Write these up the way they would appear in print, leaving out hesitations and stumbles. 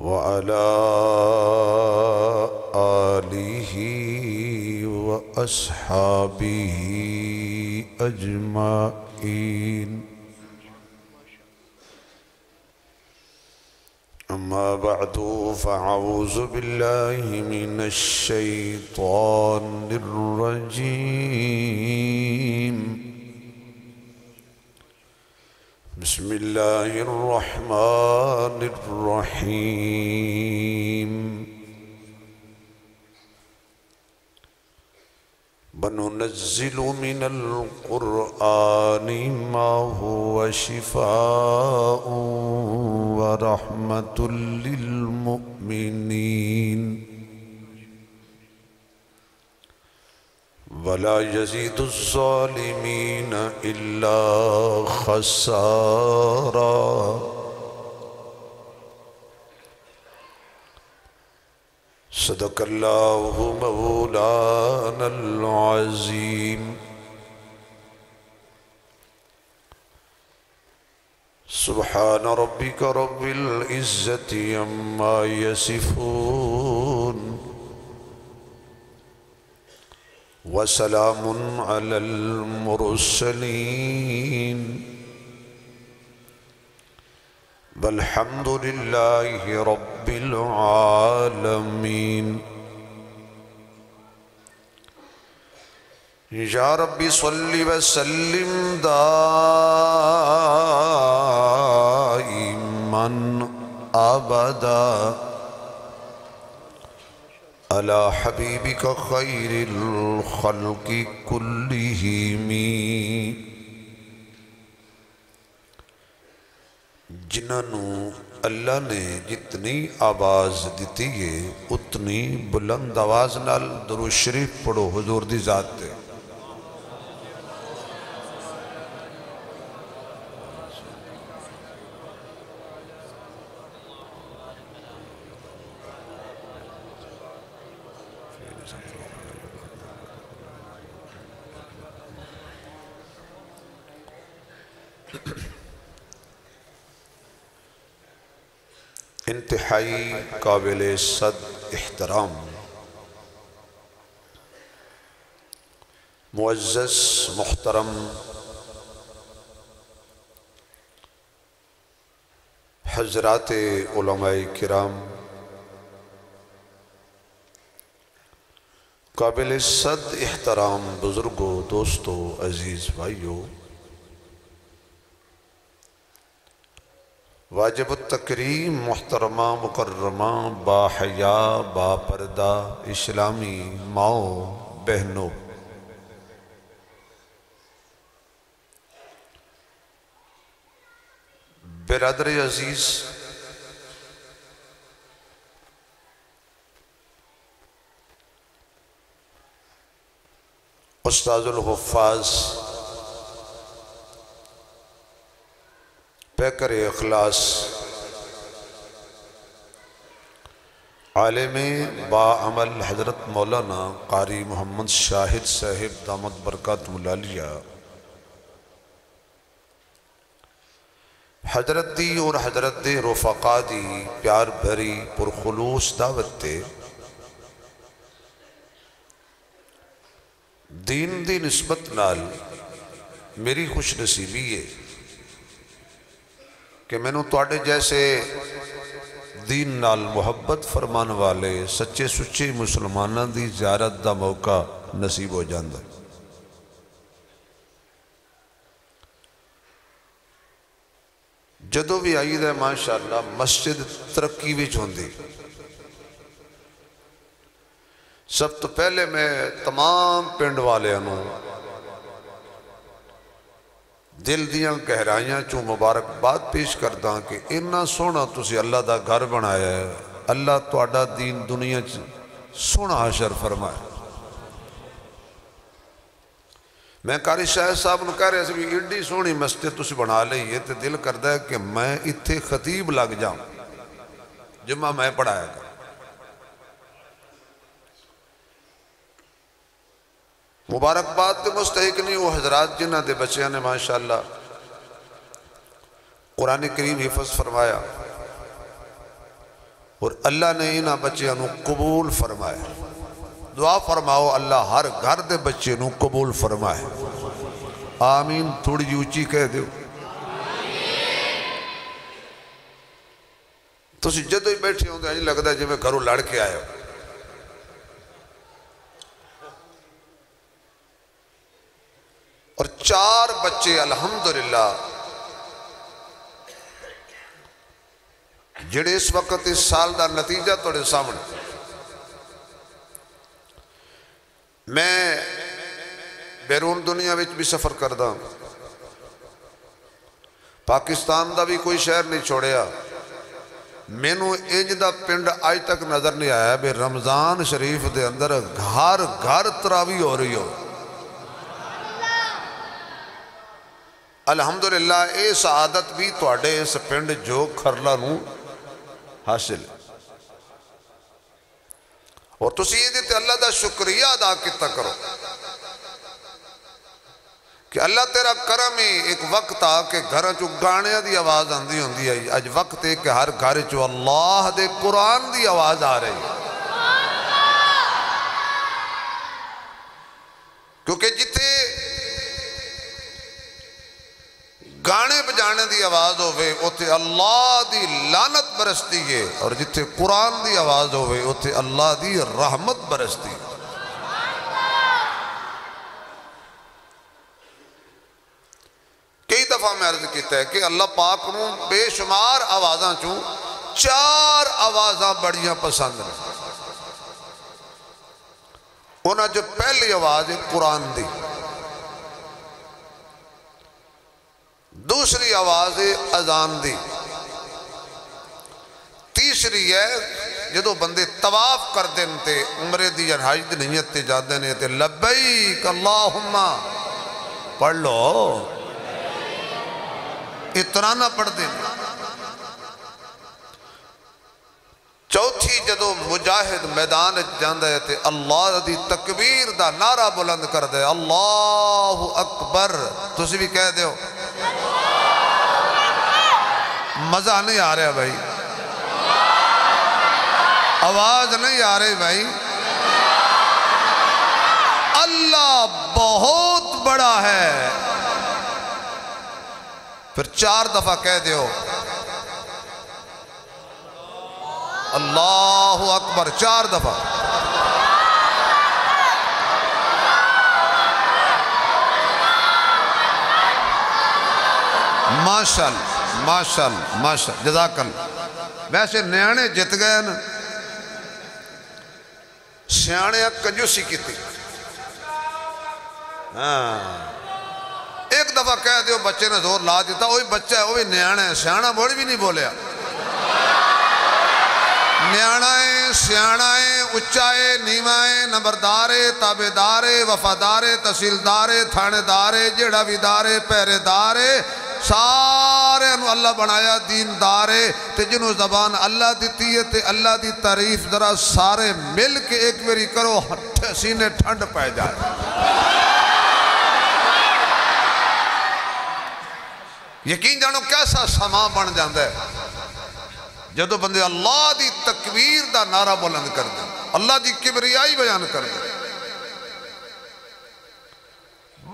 وعلى آله وأصحابه أجمعين. أما بعد فأعوذ بالله من الشيطان الرجيم. بسم الله الرحمن الرحيم. وننزل من القرآن ما هو شفاء ورحمة للمؤمنين ولا يزيد الظالمين إلا خسارا. صدق الله مولانا العظيم. سبحان ربك رب العزة عما يصفون وسلام على المرسلين والحمد لله رب العالمين. یا رب صل وسلم دائما ابدا على حبيبك خير الخلق كلهم. جنہوں اللہ نے جتنی آواز دیتی ہے اتنی بلند آواز نال درود شریف پڑھو حضور دی ذات تے. انتہائی قابل صد احترام معزز محترم حضرات علماء کرام، قابل صد احترام بزرگوں، دوستوں، عزیز بھائیوں، واجب التکریم محترمہ مکرمہ با حیا با پردہ اسلامی ماؤں بہنوں، برادر عزیز، استاذ الحفاظ، پیکر اخلاص، عالم با عمل حضرت مولانا قاری محمد شاہد صاحب دامت برکاتہم العالیہ، حضرت دی اور حضرت دے رفقا دی پیار بھری پرخلوص دعوت تے دین دی نسبت نال میری خوش نصیبی ہے کہ میں نے تواڈے جیسے دین نال محبت فرمان والے سچے سچے مسلمانوں دی زیارت دا موقع نصیب ہو جاندہ. جدو بھی آئی دے ماشاءاللہ مسجد ترقی وچ ہوندی. سب تو پہلے میں تمام پنڈ والے انہوں دل دیاں گہرائیاں چوں مبارکباد پیش کرداں کہ اتنا سونا تسی اللہ دا گھر بنایا ہے. اللہ تواڈا دین دنیا سونا حشر فرمائے. میں قاری شاہد صاحب نے کہہ رہے ہیں کہ ایڈی سونی مسجد تسی بنا لئی یہ تے دل کردہ ہے کہ میں اتھے خطیب لگ جاؤں، جمعہ میں پڑھایا گا. مبارکباد دے مستحق نہیں وہ حضرات جنہ دے بچیاں نے ماشاءاللہ قرآن کریم حفظ فرمایا. اور اللہ نے انہاں بچیاں نو قبول فرمایا. دعا فرماؤ اللہ ہر گھر دے بچے نو قبول فرمائے. آمین. تھوڑی جی اچھی کہہ دیو. تسی جدو ہی بیٹھے ہوں گے لگتا ہے جی میں گھروں لڑ کے آیا ہوں. اور 4 بچے الحمدللہ جڑے اس وقت اس سال دا نتیجہ توڑے سامنے. میں بیرون دنیا وچ بھی سفر کردہ ہوں. پاکستان دا بھی کوئی شہر نہیں چھوڑیا. مینوں انج دا پنڈ آج تک نظر نہیں آیا بے رمضان شریف دے اندر گھر گھر تراویح ہو رہی ہو. الحمدللہ اے سعادت بھی تواڈے اس پنڈ جو کھرلا نو حاصل ہے. اور تسی یہ دیتے اللہ دا شکریہ ادا کیتا کرو کہ اللہ تیرا کرم ہی. ایک وقت آ کہ گھر چو گانے دی آواز آندی ہوندی ہے. اج وقت ہے کہ ہر گھر چو اللہ دے قرآن دی آواز آ رہی ہے. کیونکہ جتے گانے بجانے دی آواز ہوئے اتھے اللہ دی لعنت برستی ہے. اور جتے قرآن دی آواز ہوئے اتھے اللہ دی رحمت برستی ہے. کئی دفعہ میں عرض کیتا ہے کہ اللہ پاک نو بے شمار آوازاں چوں 4 آوازاں بڑیاں پسند ہیں. انہاں جو پہلی آواز ہے قرآن دی. دوسری آواز ہے اذان دی. تیسری ہے جدو بندے طواف کر دیں تے عمرے دی یا حج دی نیت تے جاندے نے تے لبیک اللہم پڑھ لو. اترانا پڑھ دیں. چوتھی جدو مجاہد میدان جاندہ ہے تے اللہ دی تکبیر دا نعرہ بلند کر دے اللہ اکبر. تسی بھی کہہ دیو. مزہ نہیں آ رہا بھائی. آواز نہیں آ رہی بھائی. اللہ بہت بڑا ہے. پھر 4 دفعہ کہہ دیو اللہ اکبر. 4 دفعہ. ماشاءاللہ ماشاءاللہ ماشاءاللہ جزاک اللہ. ویسے نیانے جت گئے نا. سیانے کنجوسی کی تھی. ایک دفعہ کہہ دیو بچے نے زور لا دیتا وہی بچہ ہے وہی نیانا ہے. سیانا بوڑی بھی نہیں بولیا. نیانا سیانا اچائے نیوائے نمبردارے تابدارے وفادارے تحصیلدارے تھانے دارے جیڑا بھی دارے پہرے دارے سارے انہوں اللہ بنایا دین دارے تے جنہوں زبان اللہ دیتی ہے تے اللہ دی تعریف ذرا سارے مل کے ایک میری کرو سینے ٹھنڈ پہ جائے. یقین جانو کیسا سما بن جاندہ ہے جدو بندے اللہ دی تکبیر دا نعرہ بلند کر دیں. اللہ دی کبریائی بیان کر دیں.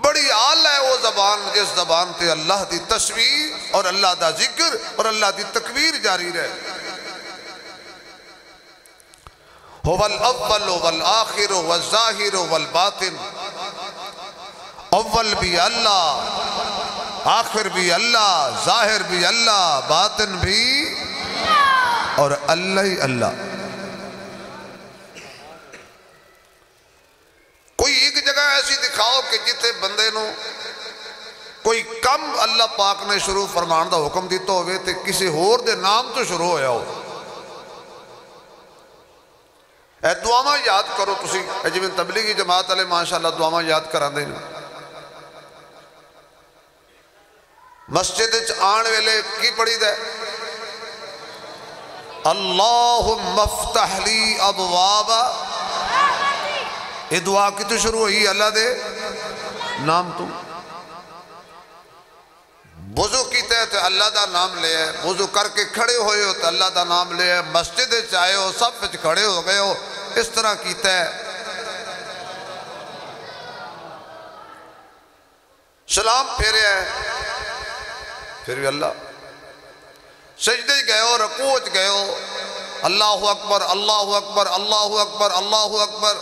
بڑی آلہ ہے وہ زبان جس زبان تے اللہ دی تسبیح اور اللہ دا ذکر اور اللہ دی تکبیر جاری رہے. هو الاول والآخر والظاہر والباطن. اول بھی اللہ آخر بھی اللہ ظاہر بھی اللہ باطن بھی اور اللہ ہی اللہ. کوئی ایک جگہ ایسی دکھاؤ کہ جتے بندے نو کوئی کم اللہ پاک نے شروع فرمان دا حکم دیتا ہوئے تے کسی ہور دے نام تو شروع ہویا ہو. اے دعاواں یاد کرو تسی. اے جی میں تبلیغی جماعت علیہ ماشاءاللہ دعاواں یاد کران دیں. مسجد آن ویلے کی پڑھی دے اللہم افتح لی ابوابا. یہ دعا کی تو شروع ہوئی اللہ دے نام تو. وضو کیتے ہیں تو اللہ دا نام لے ہے، وضو کر کے کھڑے ہوئے ہو تو اللہ دا نام لے ہے، مسجد چاہے ہو سب وچ کھڑے ہو گئے ہو، اس طرح کیتا ہے۔ سلام پھیرے ہے، پھر بھی اللہ سجدے گئے ہو، رکوع گئے ہو، اللہ اکبر اللہ اکبر اللہ اکبر اللہ اکبر۔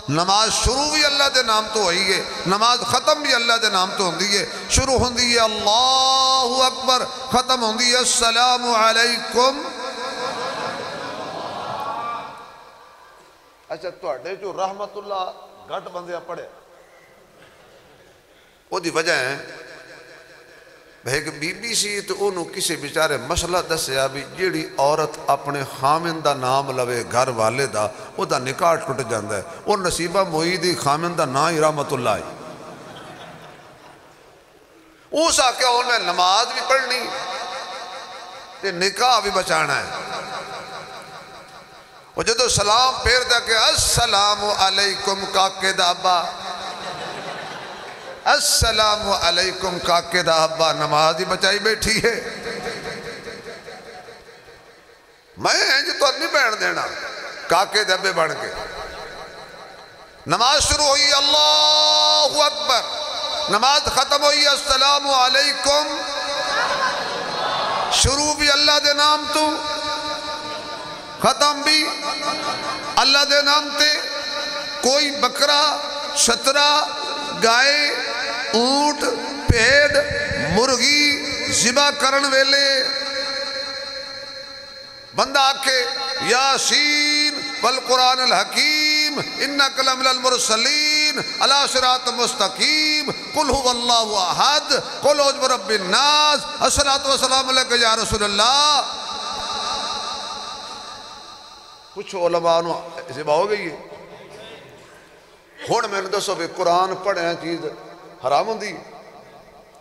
نماز شروع بھی اللہ دے نام تو ہوئی ہے، نماز ختم بھی اللہ دے نام تو ہوندی ہے۔ شروع ہوندی ہے اللہ اکبر، ختم ہوندی ہے السلام علیکم۔ اچھا تواڈے جو رحمت اللہ گھٹ بندے پڑھے وہ دی وجہ ہے ایک بی بی سی تو انہوں کسی بیچارے مسئلہ دسیا بھی جیڑی عورت اپنے خامن دا نام لوے گھر والے دا وہ دا نکاح ٹوٹ جاندہ ہے، وہ نصیبہ معیدی خامن دا نا ہی رحمت اللہ ہے۔ اس آکے انہیں نماز بھی پڑھنی تے نکاح بھی بچانا ہے۔ وہ جدو سلام پھیر دا کہ السلام علیکم کاکے دا ابا، السلام علیکم کاکے دا ابا، نماز ہی بچائی بیٹھی ہے۔ میں جو تو نہیں بیٹھ دینا کاکے دے ابے بڑھ کے۔ نماز شروع ہوئی اللہ اکبر، نماز ختم ہوئی السلام علیکم، شروع بھی اللہ دے نام تو، ختم بھی اللہ دے نام تے۔ کوئی بکرا، شترا، گائے، اونٹ، پیڑ، مرغی ذبح کرن ویلے بندہ آکے یاسین والقرآن الحکیم انک لمن المرسلین علی صراط مستقیم قل هو اللہ احد قل اعوذ برب الناس الصلاۃ والسلام علیک یا رسول اللہ۔ کچھ علماء ذبح ہو گئی ہے۔ ہون میں نے دسو بھی قرآن پڑھنے چیز حرام ہوں دی،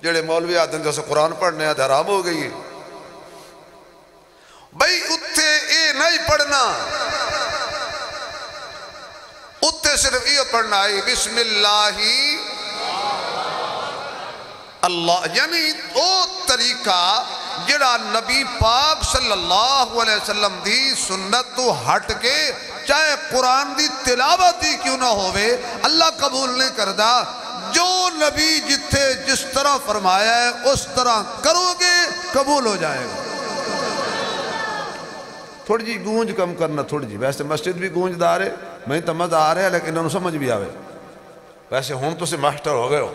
جڑے مولوی آدھیں جیسے قرآن پڑھنے آدھے حرام ہو گئی ہے۔ بھئی اتھے اے نہیں پڑھنا، اتھے صرف یہ پڑھنا ہے بسم اللہ اللہ، یعنی وہ طریقہ جڑا نبی پاک صلی اللہ علیہ وسلم دی سنت تو ہٹ کے چاہے قرآن دی تلاوت ہی کیوں نہ ہوئے اللہ قبول نہیں کردہ۔ جو نبی جتھے جس طرح فرمایا ہے اس طرح کرو گے قبول ہو جائے گا۔ تھوڑی جی گونج کم کرنا، تھوڑی جی، ویسے مسجد بھی گونج دار ہے، میں تو مزہ آ رہا ہے لیکن انہوں سمجھ بھی آوے، ویسے ہوں تو سے ماسٹر ہو گئے ہو۔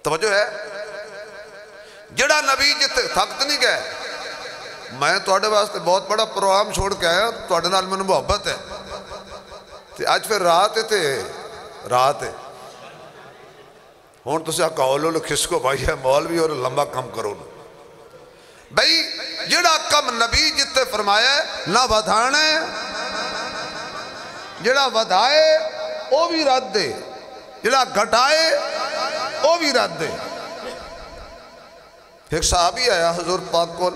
توجہ ہے جڑا نبی جتھے تھکت نہیں گئے۔ میں توڑے واسطے بہت بڑا پروگرام چھوڑ کے آیا، توڑے نال میں نے محبت ہے۔ آج پھر رات ہے ہون تو سے کہولو لو کس کو بھائی ہے مولوی اور لمبا کم کرو لو بھائی جڑا کم نبی جتے فرمایا ہے نہ ودھانے، جڑا ودھائے وہ بھی رد دے، جڑا گھٹائے وہ بھی رد دے۔ ایک صحابی آیا حضور پاک کو،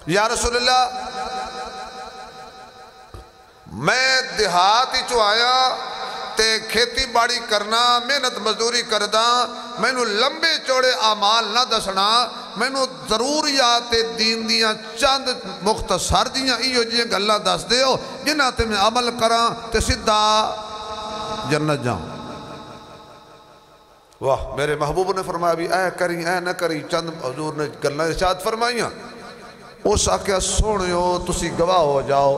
یا رسول اللہ میں دیہات ہی چو آیا تے کھیتی باڑی کرنا محنت مزدوری کردہ، میں نو لمبے چوڑے اعمال نہ دسنا، میں نو ضروریات دین دیاں چند مختصر دیاں ایو جیاں گلہ دس دے ہو جنہ تے میں عمل کراں تے سدھا جنت جاؤں۔ واہ میرے محبوب نے فرمایا بھی اے کری اے نہ کری، چند حضور نے گلہ ارشاد فرمائیاں۔ اس آکھیا سونیو تسی گواہ ہو جاؤ،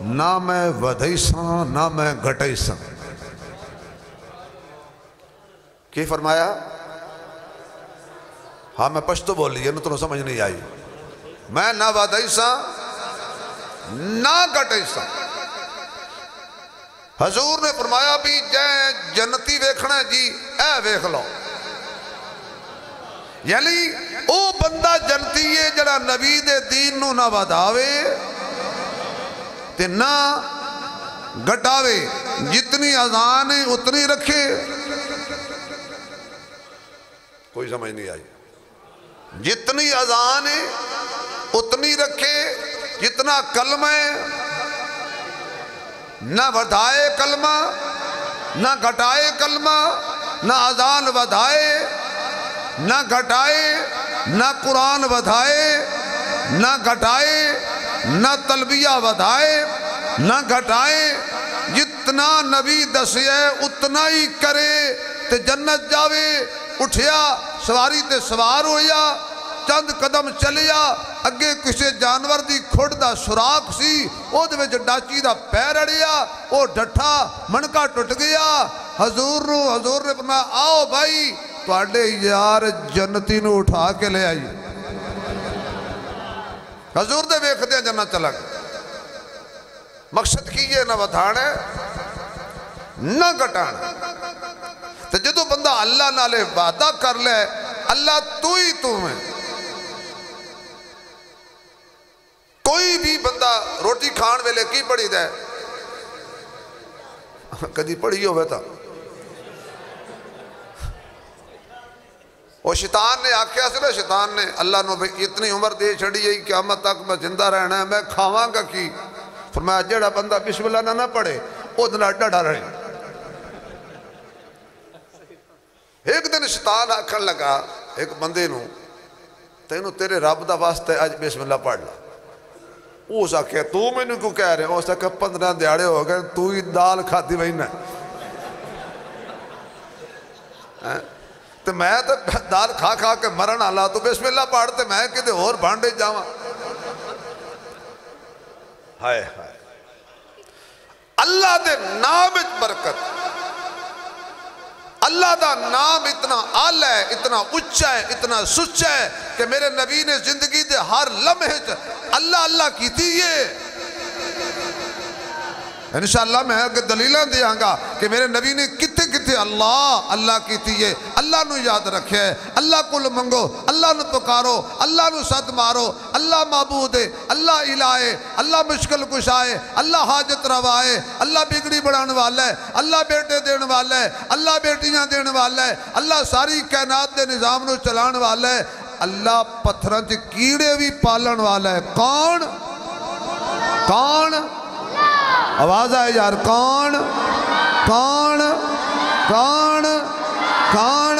نہ میں ودھائی ساں نہ میں گھٹائی ساں۔ کی فرمایا؟ ہاں میں پشتو بول لی ہے، تو سمجھ نہیں آئی۔ میں نہ ودھائی ساں نہ گھٹائی ساں۔ حضور نے فرمایا بھی جائیں جنتی ویکھنا جی اے ویکھ لو، یعنی او بندہ جنتی ہے جڑا نبی دے دین نو نہ ودھاوے تے نہ گھٹاوے، جتنی اذان ہے اتنی رکھے۔ کوئی سمجھ نہیں آئی؟ جتنی اذان ہے اتنی رکھے، جتنا کلمہ ہے نہ ودھائے کلمہ نہ گھٹائے کلمہ، نہ اذان ودھائے نہ گھٹائے نہ قرآن ودھائے نہ گھٹائے نہ تلبیہ ودھائے نہ گھٹائے جتنا نبی دسیا اتنا ہی کرے تے جنت جاوے اٹھیا سواری تے سوار ہویا چند قدم چلیا اگے کسے جانور دی کھڑ دا سراخ سی او دے وچ ڈاچی دا پیر اڑیا او ڈٹھا منکا ٹوٹ گیا حضور نے فرمایا آؤ بھائی تواڈے یار جنتی نو اٹھا کے لے آئی حضور دے ویکھدے جنت چلا گیا مقصد کی یہ نہ ودھانا نہ گھٹانا تو جدو بندہ اللہ نالے وعدہ کر لے اللہ تو ہی تو میں کوئی بھی بندہ روٹی کھان ویلے کی پڑھی دے کدی پڑھی ہوئے تھا وہ شیطان نے آکھیا سے شیطان نے اللہ نو اتنی عمر دے چھڑی ہے قیامت تک میں زندہ رہنا ہے میں کھاواں گا کی فرمایا جڑا بندہ بسم اللہ نہ پڑھے وہ دن ڈڑا رہے ایک دن شیطان آکھن لگا ایک بندے نو تینو تیرے رب دا واسطے آج بسم اللہ پڑھ لا اس آکھیا تو میں نے کو کہہ رہے ہیں اس آکھیا 15 دیاڑے ہو گئے تو ہی دال کھاتی بھائی نہ تو میں تو دال کھا کھا کے مرن آلا تو بسم اللہ پڑھتے میں کدے اور بھانڈے جاواں ہائے ہائے اللہ دے نام اچ برکت اللہ دا نام اتنا آلہ ہے اتنا اچھا ہے اتنا سچا ہے کہ میرے نبی نے زندگی دے ہر لمحے اللہ اللہ کی تھی یہ انشاءاللہ میں دلیلیں دیاں گا کہ میرے نبی نے کتے کتے اللہ اللہ کی تھی یہ اللہ نو یاد رکھے اللہ کو منگو اللہ نو پکارو اللہ نو صد مارو اللہ معبود ہے اللہ الہ ہے اللہ مشکل کشائے اللہ حاجت روائے اللہ بگڑی بڑھان والا ہے اللہ بیٹے دین والا ہے اللہ بیٹیاں دین والا ہے اللہ ساری کائنات دے نظام نو چلان والا ہے اللہ پتھران چے کیڑے بھی پالن والا ہے کون کون آواز آئے یار کون کون کون کون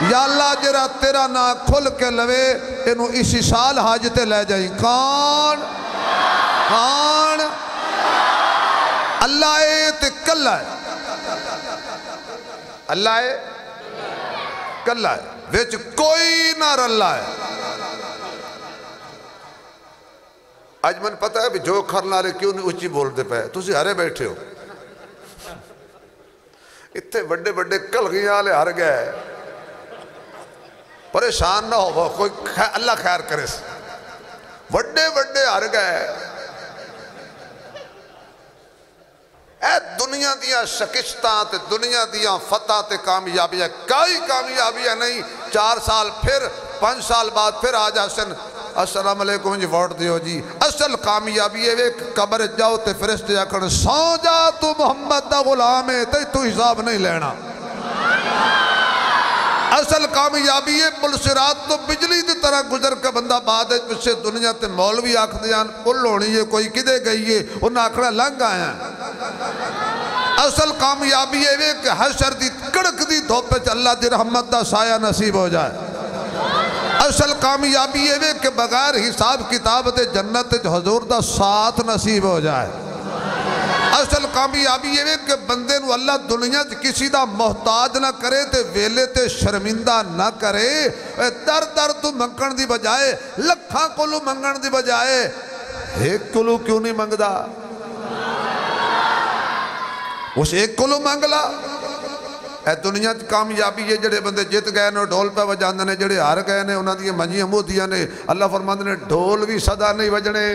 یا اللہ جرا تیرا نا کھل کے لوے انہوں اسی سال حاجتے لے جائیں کون کون اللہ تے کلہ ہے اللہ کلہ ہے ویچ کوئی نہ رلہ ہے آج من پتہ ہے بھی جو کھرنا رہے کیوں نہیں اچھی بول دے پہ تو اسی ہرے بیٹھے ہو اتنے بڑے بڑے کلگیاں لے ہر گئے پریشان نہ ہو کوئی اللہ خیر کرے بڑے بڑے ہر گئے اے دنیا دیاں شکستاں تے دنیا دیاں فتح تے کامیابی ہے کئی کامیابی ہے نہیں 4 سال پھر 5 سال بعد پھر آج حسن السلام علیکم جی ووٹ دیو جی اصل کامیابی ہے ایک قبر جاؤ تے فرشتے آکھن سو جا تو محمد دا غلام ہے تو حساب نہیں لینا اصل کامیابی ہے پلسرات تو بجلی دی طرح گزر کے بندہ بعد ہے پچھے دنیا تے مولوی آکھ دیاں پل ہونی ہے کوئی کدے گئی ہے انہاں آکھڑا لنگ آیا اصل کامیابی ہے کہ حشر دی کڑک دی دھوپے اللہ دی رحمت دا سایہ نصیب ہو جائے اصل کامیابی ہے کہ بغیر حساب کتاب دے جنت حضور دا ساتھ نصیب ہو جائے اصل کامیابی ہے کہ بندے نو اللہ دنیا کسی دا محتاج نہ کرے تے ویلے تے شرمندہ نہ کرے در در تو منگن دی بجائے لکھاں کلو منگن دی بجائے ایک کلو کیوں نہیں منگدا اس ایک کلو منگلا اے دنیا کامیابی ہے جڑے بندے جت گئے نے ڈھول پہ وجاندے نے جڑے ہار گئے نے انہاں دی منجیاں مودیاں نے اللہ فرماندے نے ڈھول بھی صدا نہیں وجنے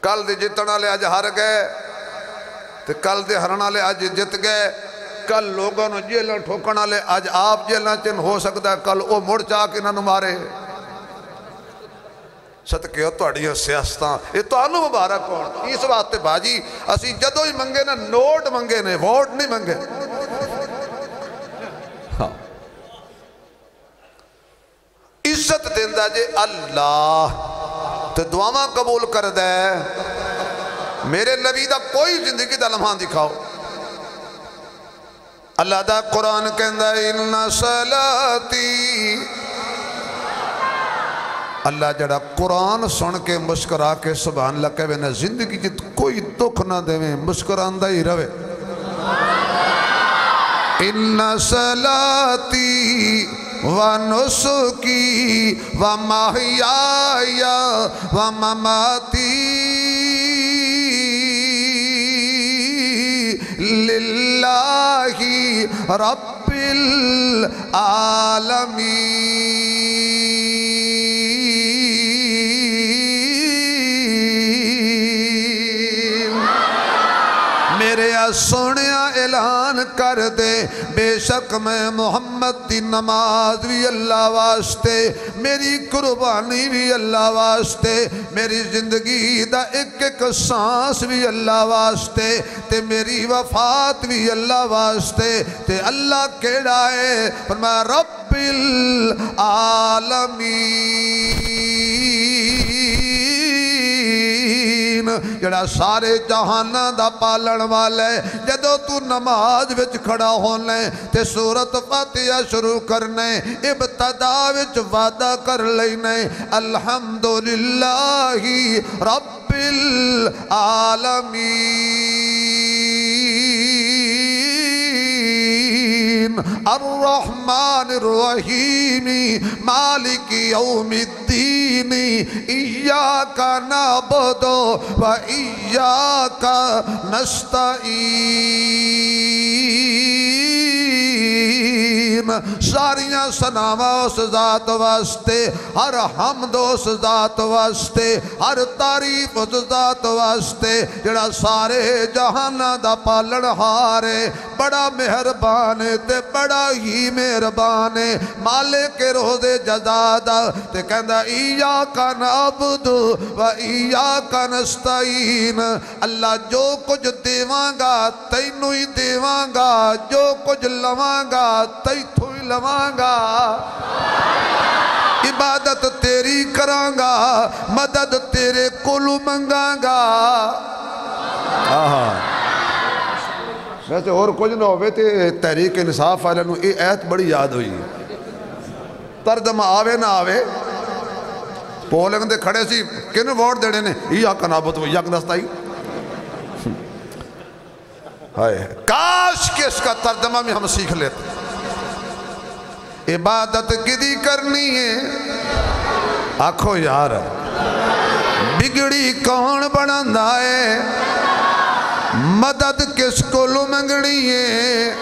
کل دے جتن والے اج ہار گئے تے کل دے ہرن والے اج جت گئے کل لوگوں نو جیلاں ٹھوکن والے اج آپ جیلاں چن ہو سکتا ہے کل او مڑ چا کے انہاں نوں مارے صدقے ہو تواڈیاں سیاستاں یہ تانوں مبارک ہون اس واسطے باجی اسی جدوں ہی منگے نا نوٹ منگے نے ووٹ نہیں منگے عزت دیندا جے اللہ تے دعاواں قبول کر دے میرے نبی دا کوئی زندگی دا لمحہ دکھاؤ اللہ دا قرآن کہندا ان صلاتی اللہ جڑا قرآن سن کے مسکرا کے سبحان اللہ کہے نہ زندگی جت کوئی دکھ نہ دے مسکراندہ ہی رہے ان صلاتی ونسکی ومحیای ومماتی للہ رب العالمین میرے سونیا اعلان کر دے بے شک میں محمد دی نماز بھی اللہ واسطے میری قربانی بھی اللہ واسطے میری زندگی دا ایک ایک سانس بھی اللہ واسطے تے میری وفات بھی اللہ واسطے تے اللہ کیڑا ہے فرمایا رب العالمین جڑا سارے جہانہ دا پالن والے جدو تو نماز وچ کھڑا ہونے تے سورت فاتحہ شروع کرنے ابتدا وچ وعدہ کر لینے الحمدللہ رب العالمین الرحمن الرحیم مالک یوم الدین ایاک نعبد و ایاک نستعین ساریاں سناواں اس ذات واسطے ہر حمد اس ذات واسطے ہر تعریف اس ذات واسطے جڑا سارے جہانہ دا پالن ہارے بڑا مہربان تے بڑا ہی مہربان مالک روز جزا دا تے کہندا ایاک نعبد و ایاک نستعین اللہ جو کچھ دیواں گا تینوں ہی دیواں گا جو کچھ لواں گا تیتھوں ہی لواں گا عبادت تیری کراں گا مدد تیرے کولوں منگاں گا ویسے اور کچھ نہ ہوئے تے تحریک انصاف والے نو یہ ایت بڑی یاد ہوئی ترجمہ آوے نہ آوے پولنگ دے کھڑے سی کن ووٹ دینے نے ایاک نعبد و ایاک نستعین کاش کہ اس کا ترجمہ میں ہم سیکھ لیتے عبادت کدی کرنی ہے آکھو یار بگڑی کون بناندہ ہے مدد کس کو لو منگنی ہے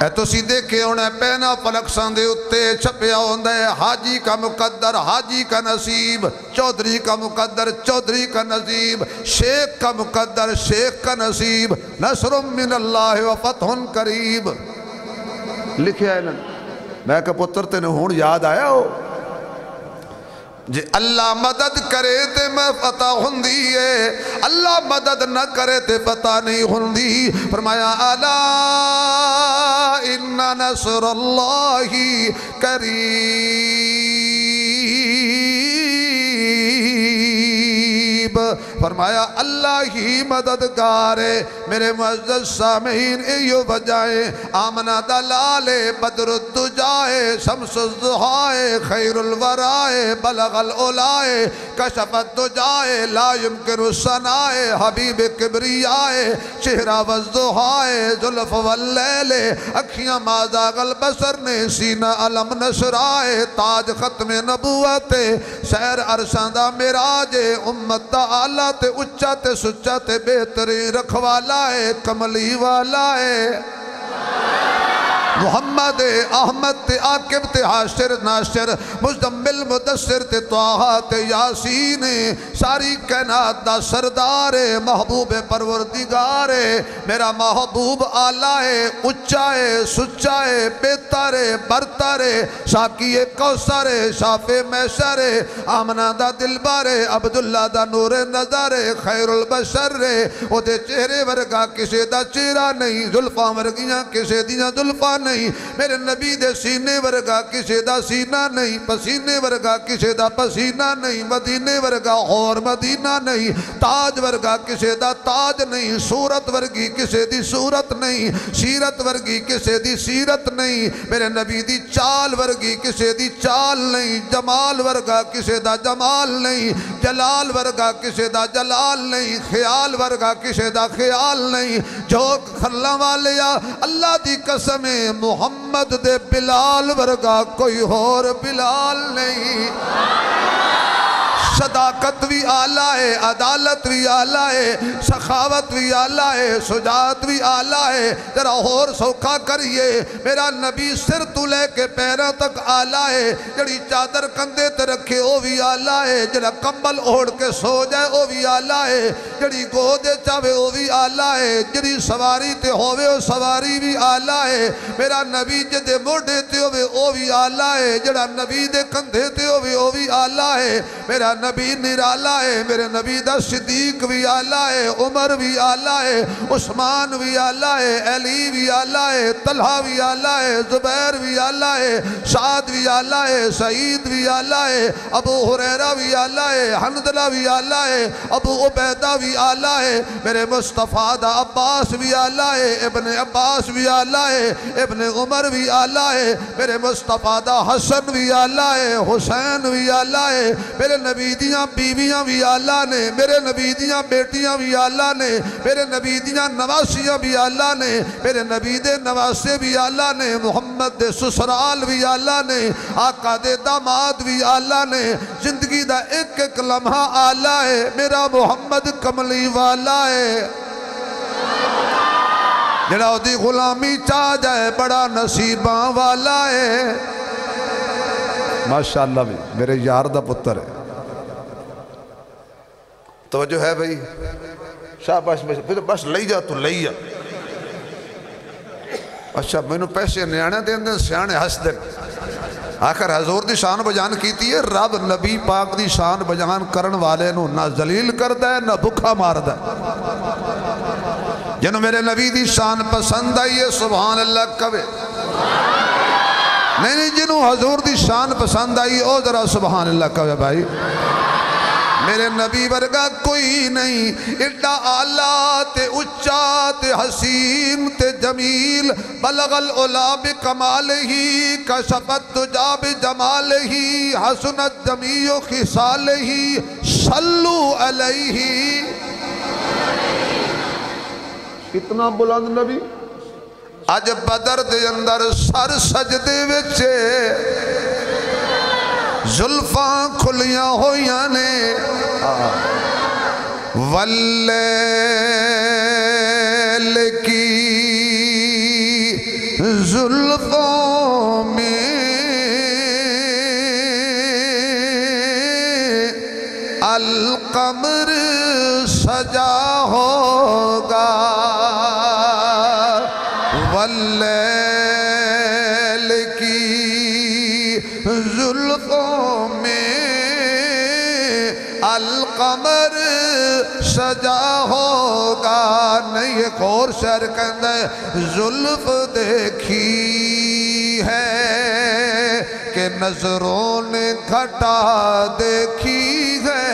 اے تو سی دیکھے ہونے پینا پلک ساندے اتے چھپیا ہوندہ ہے حاجی کا مقدر حاجی کا نصیب چودھری کا مقدر چودھری کا نصیب شیخ کا مقدر شیخ کا نصیب نصر من اللہ و فتح قریب لکھے آئے لن میں کہ پتر تے نے ہون یاد آیا ہو جی اللہ مدد کرے تے میں فتح ہوندی ہے اللہ مدد نہ کرے تے فتح نہیں ہوندی فرمایا الا ان نصر اللہ قریب فرمایا اللہ ہی مددگار ہے میرے معزز سامعین ایو بجائے آمنہ دلالے بدر الدجائے شمس الضحائے خیر الورائے بلغ العلائے کشف الدجائے لا یمکن السنائے حبیب کبریائے چہرہ والضحائے ظلف واللیل اکھیاں مازاغ البصر نے سینہ علم نشرائے تاج ختم نبوت سیر عرشاندہ مراج امت تعالیٰ تے اچھا تے سچا تے بہتری رکھوالا ہے کملی والا ہے محمد احمد تے عاقب تے حاشر ناشر مزدمل مدثر تے طاہا تے یاسین ساری کائنات دا سردار محبوب پروردگار میرا محبوب آلہ اچھا ہے سچا ہے بہتر برتر شاکی کوثر شاف محشر آمنہ دا دلبار عبداللہ دا نور نظر خیر البشر او دے چہرے ورگا کسے دا چہرہ نہیں زلفاں ورگیاں کسے دیاں زلفاں نہیں، میرے نبی دے سینے ورگا کسے دا سینہ نہیں، پسینے ورگا کسے دا پسینہ نہیں، مدینے ورگا اور مدینہ نہیں، تاج ورگا کسے دا تاج نہیں، صورت ورگی کسے دی صورت نہیں، سیرت ورگی کسے دی سیرت نہیں، میرے نبی دی چال ورگی کسے دی چال نہیں، جمال ورگا کسے دا جمال نہیں، جلال ورگا کسے دا جلال نہیں، خیال ورگا کسے دا خیال نہیں، جھوک کھلا والیا اللہ دی قسم محمد دے بلال ورگا کوئی اور بلال نہیں۔ صداقت بھی آلہ ہے، عدالت بھی آلہ ہے، سخاوت بھی آلہ ہے، شجاعت بھی آلہ ہے، ذرا اور سوکھا کریے، میرا نبی سر تو لے کے پیروں تک آلہ ہے، جڑی چادر کندے تے رکھے وہ بھی آلہ ہے، جڑا کمبل اوڑھ کے سو جائے وہ بھی آلہ ہے، جڑی گودے چاہے وہ بھی آلہ ہے، جڑی سواری تے ہوئے وہ سواری بھی آلہ ہے، میرا نبی جدے موڑے تے ہوئے وہ بھی آلہ ہے، جڑا نبی دے کندھے تے ہوئے وہ بھی آلہ ہے، میرا نبی نرالا ہے، میرے نبی دا صدیق بھی آلہ ہے، عمر بھی آلہ ہے، عثمان بھی آلہ ہے، علی بھی آلہ ہے، طلحہ بھی آلہ ہے، زبیر بھی آلہ ہے، سعد بھی آلہ ہے، سعید بھی آلہ ہے، ابو ہریرہ بھی آلہ ہے، حنظلہ بھی آلہ ہے، ابو عبیدہ بھی آلہ ہے، میرے مصطفیٰ دا عباس بھی آلہ ہے، ابن عباس بھی آلہ ہے، ابن عمر بھی آلہ ہے، میرے مصطفیٰ دا حسن بھی آلہ ہے، حسین بھی آلہ ہے، میرے نبی دیاں بیویاں بھی آلہ نے، میرے نبی دیاں بیٹیاں بھی آلہ نے، میرے نبی دیاں نواسیاں بھی آلہ نے، میرے نبی دے نواسے بھی آلہ نے، محمد دے سسرال بھی آلہ نے، آقا دے داماد بھی آلہ نے، زندگی دا ایک ایک لمحہ آلہ ہے، میرا محمد کملی والا ہے، جڑا دی غلامی چاہ جائے بڑا نصیباں والا ہے۔ ماشاءاللہ بھی میرے یار دا پتر ہے، توجہ ہے بھئی، شاباش بس لئی جا تو لئی جا، اچھا میں نے پیسے نیانے دیں دیں سیانے ہس دیں، آخر حضور دی شان بجان کیتی ہے، رب نبی پاک دی شان بجان کرن والے نو نہ ذلیل کر دے نہ بکھا مار دے، جنہوں میرے نبی دی شان پسند آئی ہے سبحان اللہ کبھے، نہیں جنہوں حضور دی شان پسند آئی او ذرا سبحان اللہ کبھے بھائی، میرے نبی ورگا کوئی نہیں، اڈا آلہ تے اچا تے حسین تے جمیل، بلغ العلا بکمالہی کشفت تجا بجمالہی حسنت جمیع خصالہی صلو علیہ۔ کتنا بلند نبی، اج بدر دے اندر سر سجدے وچے زلفاں کھلیاں ہویاں نے، واللیل کی زلفوں میں القمر سجا ہوگا، واللیل کی زلفوں میں القمر سجا ہوگا، نہیں ایک اور شعر کہندہ ہے، زلف دیکھی ہے کہ نظروں نے گھٹا دیکھی ہے،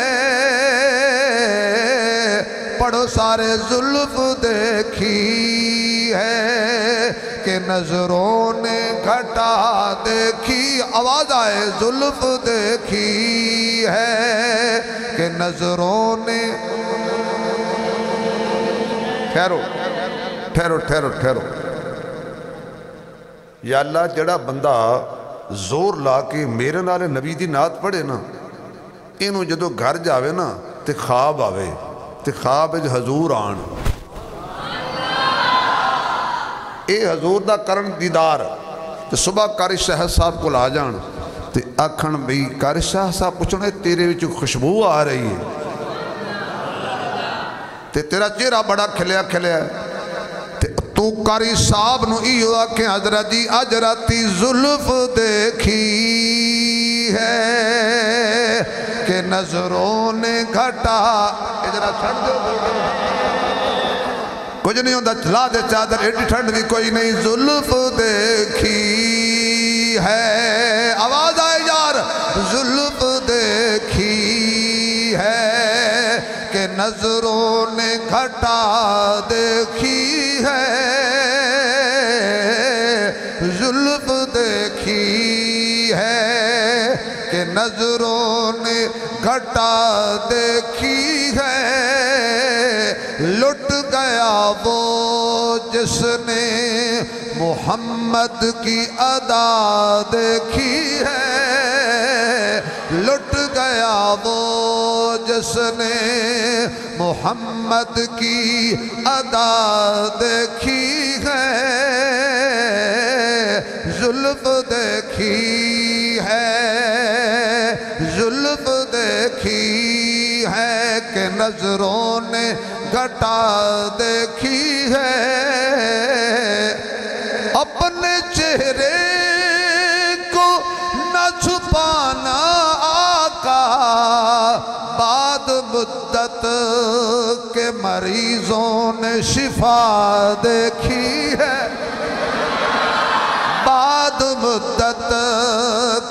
پڑھو سارے، زلف دیکھی ہے کہ نظروں نے گھٹا دیکھی، آواز آئے، زلف دیکھی ہے کہ نظروں نے، ٹھہرو ٹھہرو ٹھہرو ٹھہرو، یا اللہ جڑا بندہ زور لا کے میرے نالے نبی دی نعت پڑھے نا، انہوں جدو گھر جاوے نا تے خواب آوے، تے خواب اج حضور آن، اے حضور دا کرن دیدار، تے صبح قاری شاہد صاحب کو لا جان، تے آکھن بھئی قاری شاہد صاحب پوچھنے تیرے وچ خوشبو آ رہی ہے، تے تیرا چہرہ بڑا کھلیا کھلیا ہے، تو قاری صاحب نو ایو کہ حضرت جی اج راتی زلف دیکھی ہے کہ نظروں نے گھٹا، ادھر چھڑ دو، کچھ نہیں ہوتا لا دے چادر ایڈی ٹھنڈ بھی کوئی نہیں زلف دیکھی ہے آواز آئے یار زلف دیکھی ہے کہ نظروں نے گھٹا دیکھی ہے زلف دیکھی ہے کہ نظروں نے گھٹا دیکھی ہے لٹ گیا وہ جس نے محمد کی ادا دیکھی ہے لٹ گیا وہ جس نے محمد کی ادا دیکھی ہے زلف دیکھی ہے زلف دیکھی ہے کہ نظروں نے گھٹا دیکھی ہے اپنے چہرے کو نہ چھپانا آقا بعد مدت کے مریضوں نے شفا دیکھی ہے بعد مدت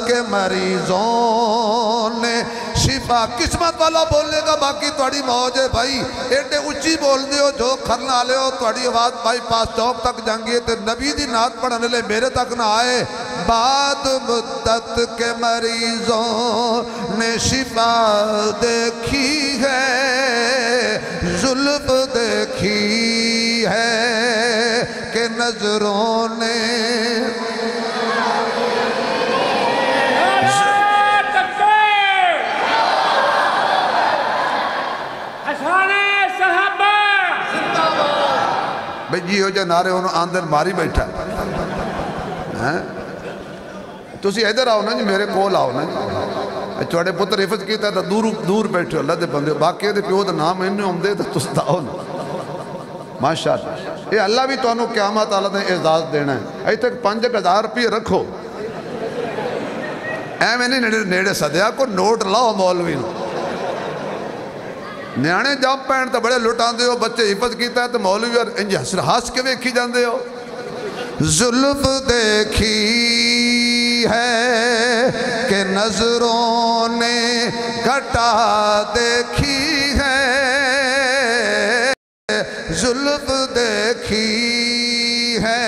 کے مریضوں نے شفا قسمت والا بولنے کا باقی توڑی موج ہے بھائی ایڈے اچھی بول دے ہو جو کھرنا لے ہو توڑی آواز بھائی پاس چوک تک جانگیے تے نبی دی نات پڑھنے لے میرے تک نہ آئے بعد مدت کے مریضوں نے شفا دیکھی ہے زلف دیکھی ہے کہ نظروں نے بھئی جی ہو جا نعرے انہوں آندر ماری بیٹھا تُسی ادھر آؤ نا جی میرے کول آؤ نا جی چھوڑے پتر حفظ کیتا ہے دور بیٹھے ہو اللہ دے بندے باقی دے پیو دا نام انہیں ہم دے تُس داؤ نا ماشاءاللہ یہ اللہ بھی تو انہوں قیامت اللہ نے اعزاز دینا ہے ایک تک 5,000 روپیے رکھو اے میں نے نیڑے صدیہ کو نوٹ لاؤ مولوی نیانے جاب پہن تا بڑے لٹان دے ہو بچے حفظ کیتا ہے تو مولوی اور انجی ہس کے ویکھی جان دے ہو زلف دیکھی ہے کہ نظروں نے گھٹا دیکھی ہے زلف دیکھی ہے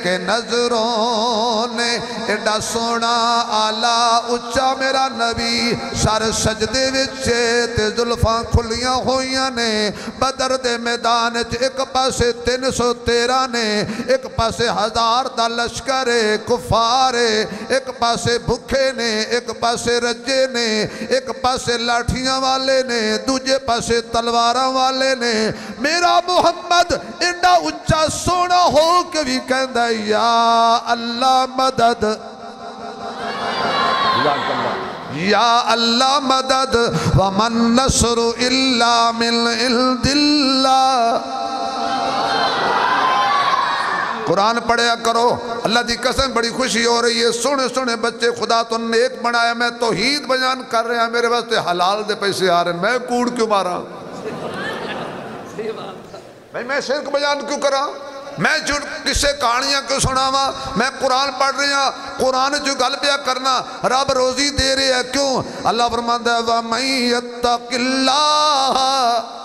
کہ نظروں نے ایڈا سونا آلہ اچھا میرا نبی سر سجدے وچے تے زلفاں کھلیاں ہوئیاں نے بدر دے میدان ایک پاسے 313 نے ایک پاسے 1000 دا لشکر کفارے ایک پاسے بھکھے نے ایک پاسے رجے نے ایک پاسے لاٹھیاں والے نے دوجے پاسے تلواراں والے نے میرا محمد ایڈا اچھا سونا ہو کہ بھی کہندہ یا اللہ مدد یا اللہ مدد ومن نصر الا من عند اللہ قرآن پڑھیا کرو اللہ دی قسم بڑی خوشی ہو رہی ہے سونے بچے خدا تو نیک بنایا میں توحید بیان کر رہے ہیں میرے واسطے حلال دے پیسے آ رہے ہیں میں کوڑ کیوں مارا بھائی میں شرک بیان کیوں کرا میں کسے کہانیاں کیوں سناوا میں قرآن پڑھ رہی ہوں قرآن جو گل پیا کرنا رب روزی دے رہے ہیں کیوں اللہ فرماتا ہے وَمَن يَتَّقِ اللَّهَ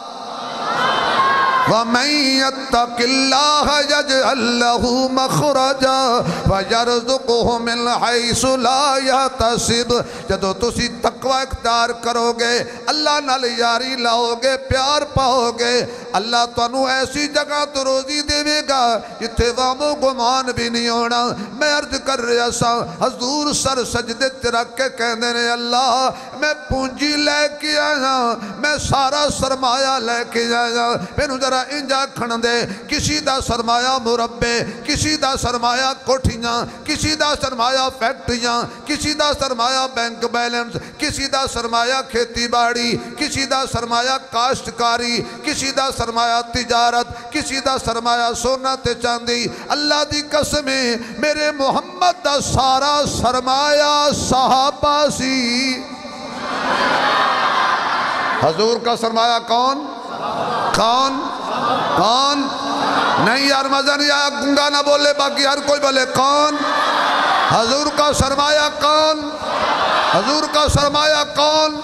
وَمَن يَتَّقِ اللَّهَ يَجْعَل لَّهُ مَخْرَجًا وَيَرْزُقْهُ مِنْ حَيْثُ لَا يَحْتَسِبُ جدو تسی تقوی اختیار کرو گے اللہ نال یاری لاؤ گے پیار پاؤ گے اللہ تانوں ایسی جگہ تو روزی دے گا جتھے وامو گمان بھی نہیں ہونا میں عرض کر رہا سا حضور سر سجدے رکھ کے کہنے نے اللہ میں پونجی لے کے آیا میں سارا سرمایہ لے کے آیا میں ذرا انجا کھن دے کسی دا سرمایہ مربے کسی دا سرمایہ کوٹھیاں کسی دا سرمایہ فیکٹریاں کسی دا سرمایہ بینک بیلنس کسی دا سرمایہ کھیتی باڑی کسی دا سرمایہ کاشتکاری کسی دا سرمایہ تجارت کسی دا سرمایہ سونا تے چاندی اللہ دی قسمیں میرے محمد دا سارا سرمایہ صحابہ سی حضور کا سرمایہ کون کون؟ نہیں یار مزہ نہیں آیا، گنگا نہ بولے، باقی ہر کوئی بولے کون؟ حضور کا سرمایہ کون؟ حضور کا سرمایہ کون؟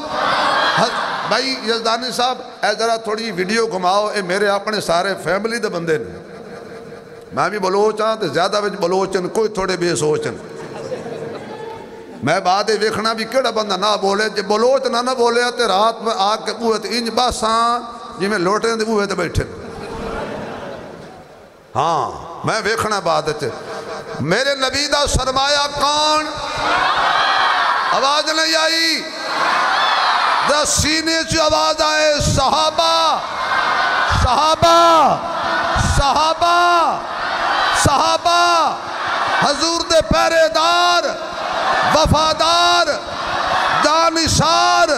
بھائی یزدانی صاحب اے ذرا تھوڑی ویڈیو گھماؤ، اے میرے اپنے سارے فیملی دے بندے نے، میں بھی بلوچ ہاں تے زیادہ وچ بلوچن، کوئی تھوڑے بے سوچن، میں بعد ویکھنا بھی کیڑا بندہ نہ بولے، جے بلوچ نہ بولے تے رات میں آ کے بوئے تے انج باساں جی میں لوٹے دے بوئے تے بیٹھے، ہاں میں ویکھنا بعد تے میرے نبی دا سرمایہ کون؟ آواز نہیں آئی؟ دا سینے سے آواز آئے، صحابہ صحابہ صحابہ صحابہ، حضور دے پہرے دار، وفادار، جانشار،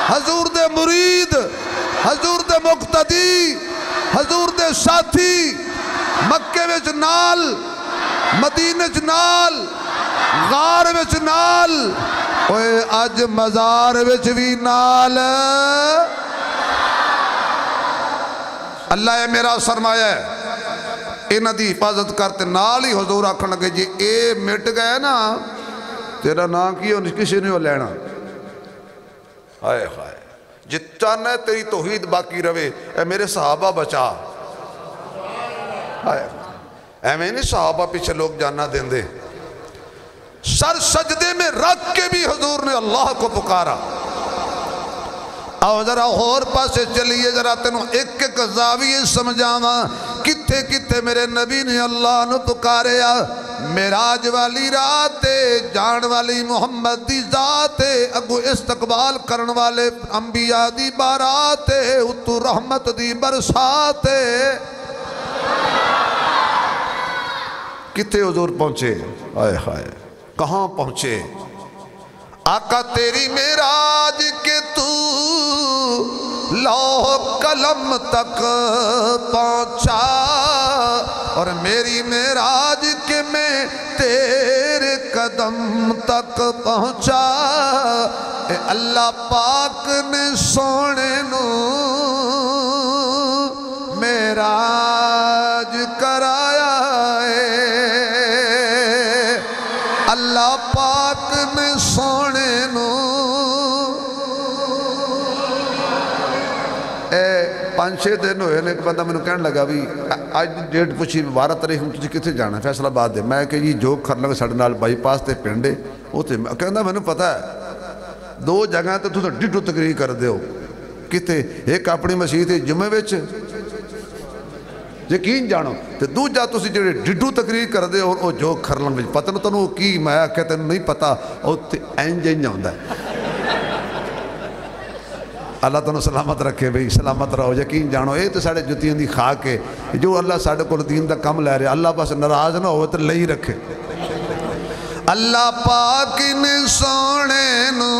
حضور دے مرید، حضور دے مقتدی، حضور دے ساتھی، مکے وچ نال، مدینہ وچ نال، غار وچ نال، اوے اج مزار وچ بھی نال۔ اللہ ہے میرا سرمایہ ہے، انہ دی حفاظت کرتے نال ہی حضور آکھن لگے جی اے مٹ گئے نا تیرا نام کی کسی نے لینا، ہائے ہائے جتنا ہے تیری توحید باقی روے، اے میرے صحابہ بچا، ہائے اے میں نہیں صحابہ پیچھے لوگ جانا دیں دے، سر سجدے میں رکھ کے بھی حضور نے اللہ کو پکارا۔ آؤ ذرا اور پاسے چلیے، ذرا تینوں ایک ایک زاویے سمجھاواں، کتھے کتھے میرے نبی نے اللہ نو پکاریا۔ معراج والی رات جان والی محمد دی ذات، اگو استقبال کرن والے انبیاء دی بارات، اتو رحمت دی برسات، کتھے حضور پہنچے؟ آئے ہائے کہاں پہنچے؟ آقا تیری معراج کے تو لوح قلم تک پہنچا، اور میری معراج کے میں تیرے قدم تک پہنچا، اے اللہ پاک نے سونے نو معراج کرایا ہے، اللہ پاک نے سونے نو۔ پانچ چھ دن ہوئے ایک بندہ میں نے کہنے لگا بھی آج ڈیٹ پوچھی 12 تاریخ میں تجھے کتنے جانا ہے؟ فیصلہ باد دے، میں کہ جی جو کر لگا ساڑھے نال بائی پاس تے پینڈے کہنا میں نے پتا ہے 2 جگہ تے تو ڈیٹو تقریر کر دے ہو، کتے ایک اپنی مسیح تے جمعے ویچ یقین جانو تے دو جا تو سی جڑے ڈیٹو تقریر کر دے ہو جو کر لنگ ویچ پتہ نہ تنو کی میں کہتے نہیں پتا او تے اینج ہوندہ ہے۔ اللہ تعالیٰ سلامت رکھے بھئی، سلامت رہو، یقین جانو اے تو ساڑھے جتیاں دی خاک ہے، جو اللہ ساڑھے کو دین دا کم لے رہے، اللہ پاس ناراض نہ ہو تو لئی رکھے۔ اللہ پاک نے سونے نو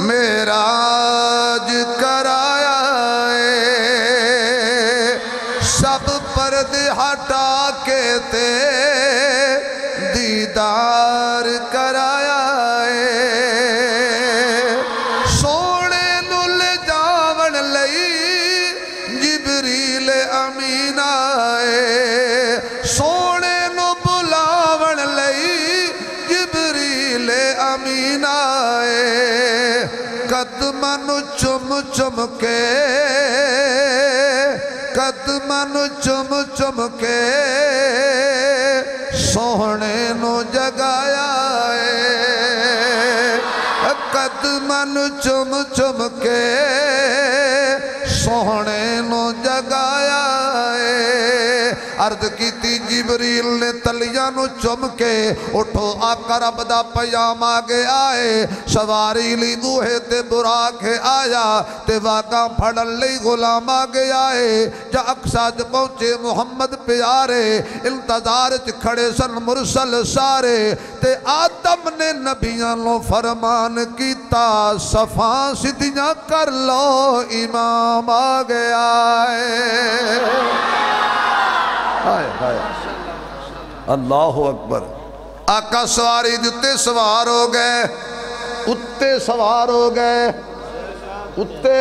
معراج کرایا ہے، سب پردے ہٹا کے تے دیدار کرایا ہے، امین آئے سونے نو بلاون لئی، جبریل امین آئے قدماں نو چم چم کے، قدماں نو چم چم کے سونے نو جگایا ہے، قدماں نو چم چم کے سونے نو جگایا ہے۔ عرض کیتی جبریل نے تلیاں نو چم کے، اٹھو آقا رب دا پیام آگے آئے، سواری لی دوہے تے براک ہے آیا، تے واقع پھڑن لی غلام آگے آئے، جا اقصاد پہنچے محمد پیارے، انتظار چ کھڑے سن مرسل سارے، تے آدم نے نبیاں لو فرمان کیتا، صفاں سدیاں کر لو امام آگے آئے۔ اللہ اکبر۔ آقا سواری دیتے سوار ہو گئے، اتے سوار ہو گئے، اتے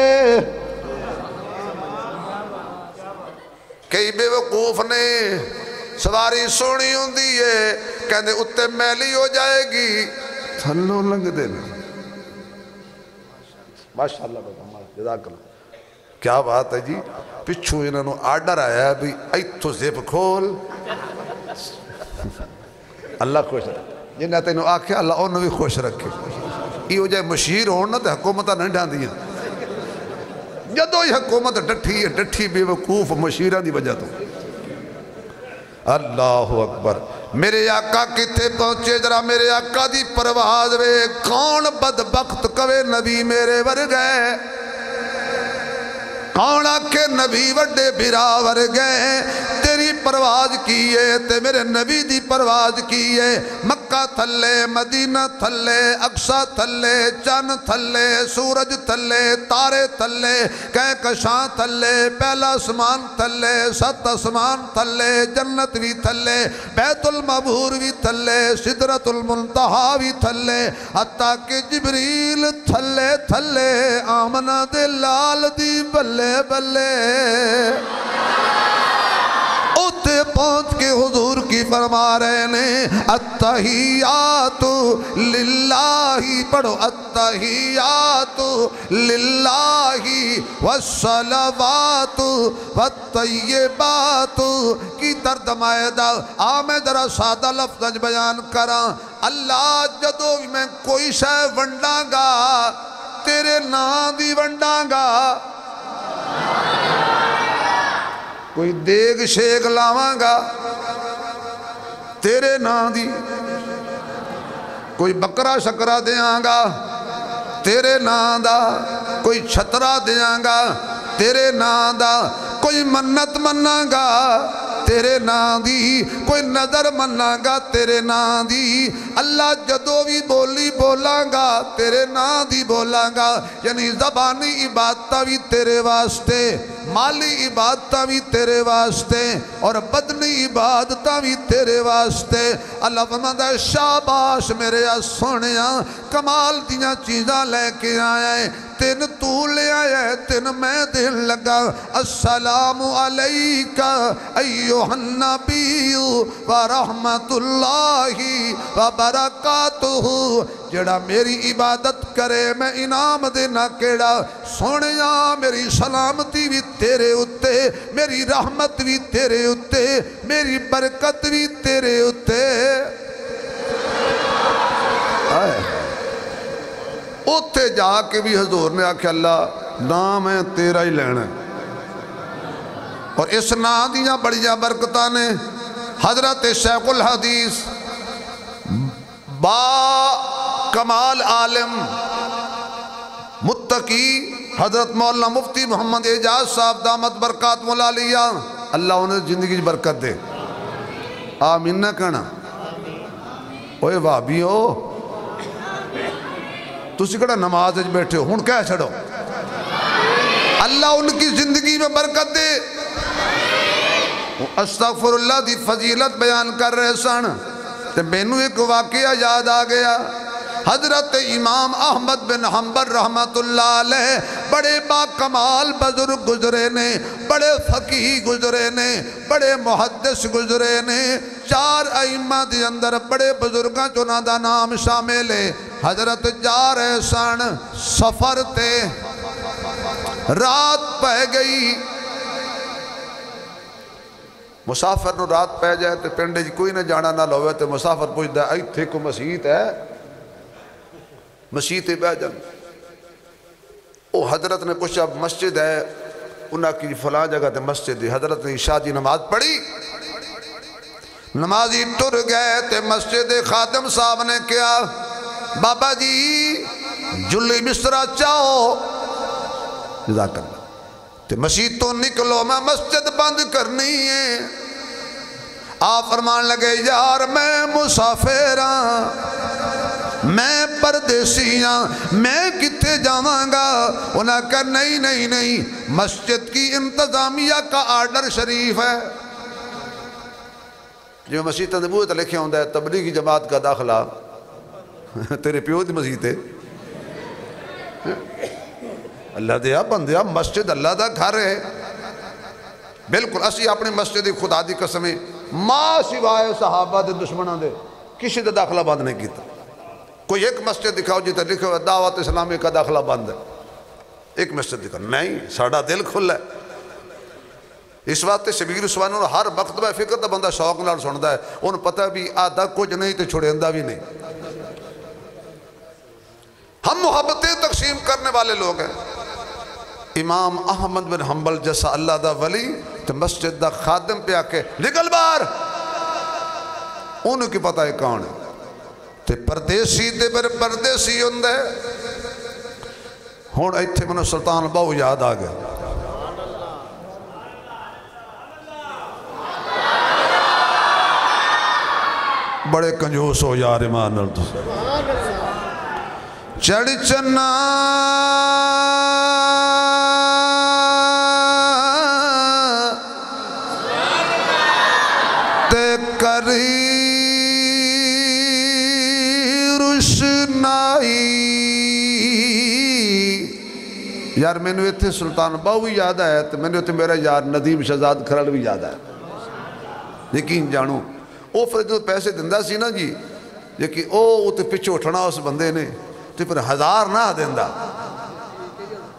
کئی بے وقوف نے سواری سونی ہوندی ہے کہندے اتے میلی ہو جائے گی تھلوں لنگ دینا ماشاءاللہ جزاک اللہ کیا بات ہے جی پچھو انہوں نے آرڈر آیا ہے بھی ایتھو زیب کھول اللہ خوش رکھے جنہیں تینوں آکھے اللہ انہوں بھی خوش رکھے یہ ہو جائے مشیر ہونا تو حکومتہ نہیں ڈھان دیا جدو یہ حکومت ڈٹھی ہے ڈٹھی بے وقوف مشیرہ دی وجہ تو اللہ اکبر میرے آقا کتے پہنچے ذرا میرے آقا دی پرواز وے کون بدبخت کوے نبی میرے ور گئے کون آکے نبی وڈے بھراور گئے تیری پرواز کیے تے میرے نبی دی پرواز کیے مکہ تھلے مدینہ تھلے اقصہ تھلے چن تھلے سورج تھلے تارے تھلے کہکشاں تھلے پہلا اسمان تھلے ست اسمان تھلے جنت بھی تھلے بیت المعمور بھی تھلے سدرۃ المنتہا بھی تھلے حتیٰ کہ جبریل تھلے تھلے آمنہ دے لال دی بلے بلے اتے پہنچ کے حضور کی فرما رہے نے التحیات للہ پڑھو التحیات للہ والصلوات والطیبات کی ترجمہ میں ذرا سادہ لفظ بیان کراں اللہ جدو میں کوئی شے ونڈاں گا تیرے نام دی ونڈاں گا کوئی دیگ شیک لاواں گا تیرے نام دی کوئی بکرا شکرا دیاں گا تیرے نام دا کوئی چھترا دیاں گا تیرے نام دا کوئی منت مناں گا تیرے نام دی کوئی نظر مناں گا تیرے نام دی اللہ جدو بھی بولی بولاں گا تیرے نام دی بولاں گا یعنی زبانی عبادتہ بھی تیرے واسطے مالی عبادتہ بھی تیرے واسطے اور بدنی عبادتہ بھی تیرے واسطے اللہ فرماتا ہے شاباش میرے سونیاں کمال دیاں چیزاں لے کے آئے تین تو لے آئے تین میں دل لگا السلام علیکہ ایوہ النبی ورحمت اللہ وبرکاتہ جڑا میری عبادت کرے میں انعام دینا کیڑا سونیاں میری سلامتی بھی تیرے اتے میری رحمت بھی تیرے اتے میری برکت بھی تیرے اتے اتے جا کے بھی حضور نے آکھا اللہ نام ہے تیرا ہی لینا اور اس نام دیاں بڑیاں برکتاں نے حضرت شیخ الحدیث با کمال عالم متقی حضرت مولانا مفتی محمد اعجاز صاحب دامت برکات مولا لیا اللہ انہیں زندگی برکت دے آمین نہ کہنا اوہ وابی ہو تُسی کڑا نماز اج بیٹھے ہو ہن کہہ چھڑو اللہ ان کی زندگی میں برکت دے استغفر اللہ دی فضیلت بیان کر رہے سن تے مینوں ایک واقعہ یاد آ گیا حضرت امام احمد بن حنبل رحمت اللہ علیہ بڑے با کمال بزرگ گزرے نے بڑے فقیہ گزرے نے بڑے محدث گزرے نے چار ائمہ دے اندر بڑے بزرگاں چنہ دا نام شامل ہے حضرت جا رہے سن سفر تے رات پہ گئی مسافر نو رات پہ جائے تے پنڈے جی کوئی نہ جانا نہ لوے تے مسافر پوچھ دے آئی تھے کو مسیحت ہے مسیحت بہ جان او حضرت نے پوچھا مسجد ہے انہاں کی فلاں جگہ تے مسجد ہے حضرت نے عشاء دی نماز پڑھی نمازی ٹر گئے تے مسجد خادم صاحب نے کیا بابا جی جلی مصرہ چاہو جزاک اللہ تے مسجد تو نکلو میں مسجد بند کرنی ہے آپ فرمان لگے یار میں مسافر ہاں میں پردیسی ہاں میں کتے جاواں گا انہاں کہا نہیں مسجد کی انتظامیہ کا آرڈر شریف ہے جو مسجد نبوت لکھے ہوندہ ہے تبلیغی جماعت کا داخلہ تیرے پیو دی مسجد ہے اللہ دیا بندیا مسجد اللہ دا گھر ہے بالکل اسی اپنی مسجد دی خدا دی قسمیں ماں سوائے صحابہ دے دشمنوں دے کسی دا داخلہ بند نہیں کیتا. کوئی ایک مسجد دکھاؤ جیتا لکھا ہوا دعوت اسلامی کا داخلہ بند ہے, ایک مسجد دکھاؤ نہیں, ساڑھا دل کھلا ہے. اس وقت شبیر عثمان ہر مکتبہ فکر دا بندہ شوق نال سندا ہے, انہوں پتہ بھی آدھا کچھ نہیں تو چھڑیندہ بھی نہیں. ہم محبتیں تقسیم کرنے والے لوگ ہیں. امام احمد بن حنبل جیسا اللہ دا ولی تو مسجد دا خادم پہ آکے نکل بار, انہوں کی پتہ ہے کون ہے. تے پردیسی دے پر پردیسی ہوندے ہون ایتھے منو سلطان باہو یاد آ گیا. بڑے کنجوس ہو یار ایمان نال تو چڑھ چنا تے کری روشنائی. یار میں نے اتھے سلطان باہو بھی یاد آیا تو میں نے اتھے میرا یار ندیم شہزاد کھرل بھی یاد آیا. یقین جانو او پھر جو پیسے دندہ سی نا جی, لیکن او تے پچھو اٹھنا اس بندے نے تے پھر 1000 نہ دیندہ,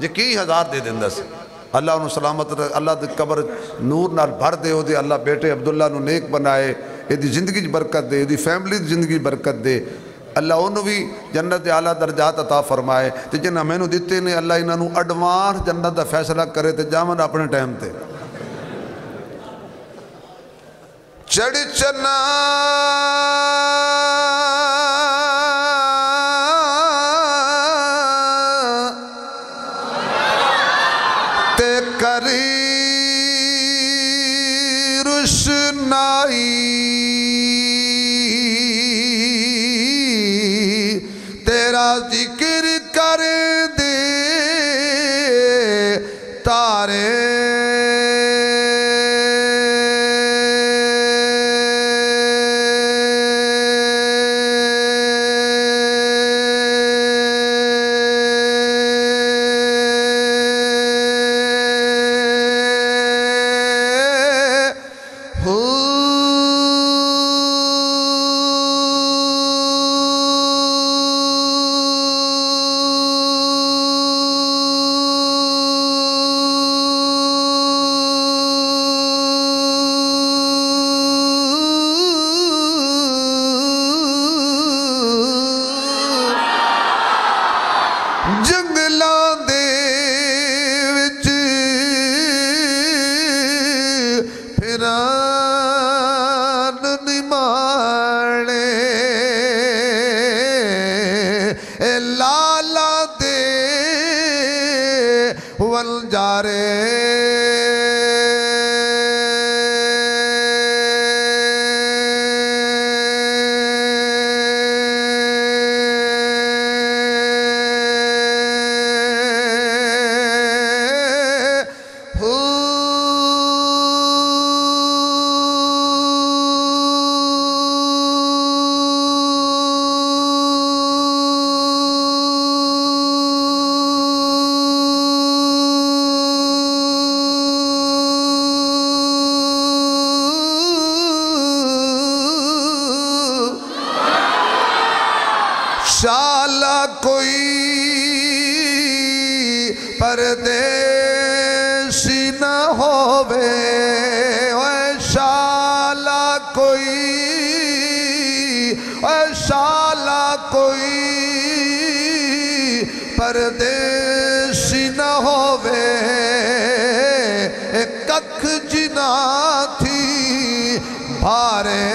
یقین 1000 دے دیندہ سی. اللہ انہوں سلامت رکھ, اللہ دے قبر نور نال بھر دے ہو دے, اللہ بیٹے عبداللہ انہوں نیک بنائے, یہ دی زندگی برکت دے, یہ دی فیملی دی زندگی برکت دے. اللہ انہوں بھی جنت اعلیٰ درجات عطا فرمائے. تے جنہ میں نے دیتے نے اللہ انہوں اڈوانس جنت دا فیصلہ کرے تے جامن اپنے ٹائم تے. چڑھ چنا تے کری روشنائی, تیرا ذکر کر دے تارے, جنگلاں دے وچ پھران نمانے, اے لالا دے ول جارے, شالا کوئی پردیسی نہ ہووے, اے شالا کوئی, اے شالا کوئی پردیسی نہ ہووے, ایک ککھ جنا تھی بھارے,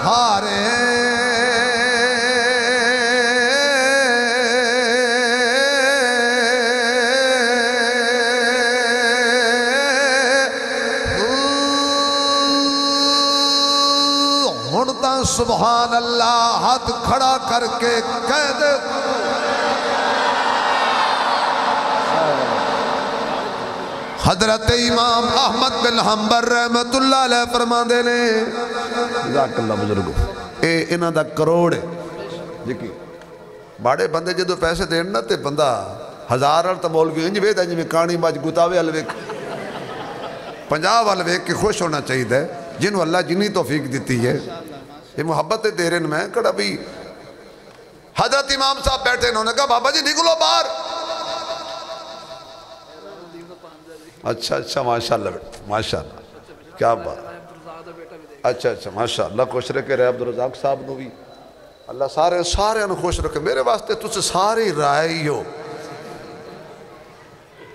ہارے ہنتا سبحان اللہ ہاتھ کھڑا کر کے کہہ دے حضرت امام احمد بن حنبل رحمت اللہ علیہ فرمان دے نے جزاک اللہ بزرگو اے انہاں دا کروڑ ہے جکی باڑے بندے جدو پیسے دینا تے بندہ ہزار تا مولوی انج ویدہ انج میں کانی باج گتاوے الویک 50 والویک کی خوش ہونا چاہیے جنہوں اللہ جنہی توفیق دیتی ہے یہ محبت دے رہے میں کڑا بھی حضرت امام صاحب بیٹھے انہوں نے کہا بابا جی نکلو باہر اچھا اچھا ماشاءاللہ بیٹا ماشاءاللہ کیا بات اچھا ماشاءاللہ خوش رکھے رہے عبدالرزاق صاحب نو بھی اللہ سارے انہوں خوش رکھے میرے واسطے تجھ سے ساری رائے ہو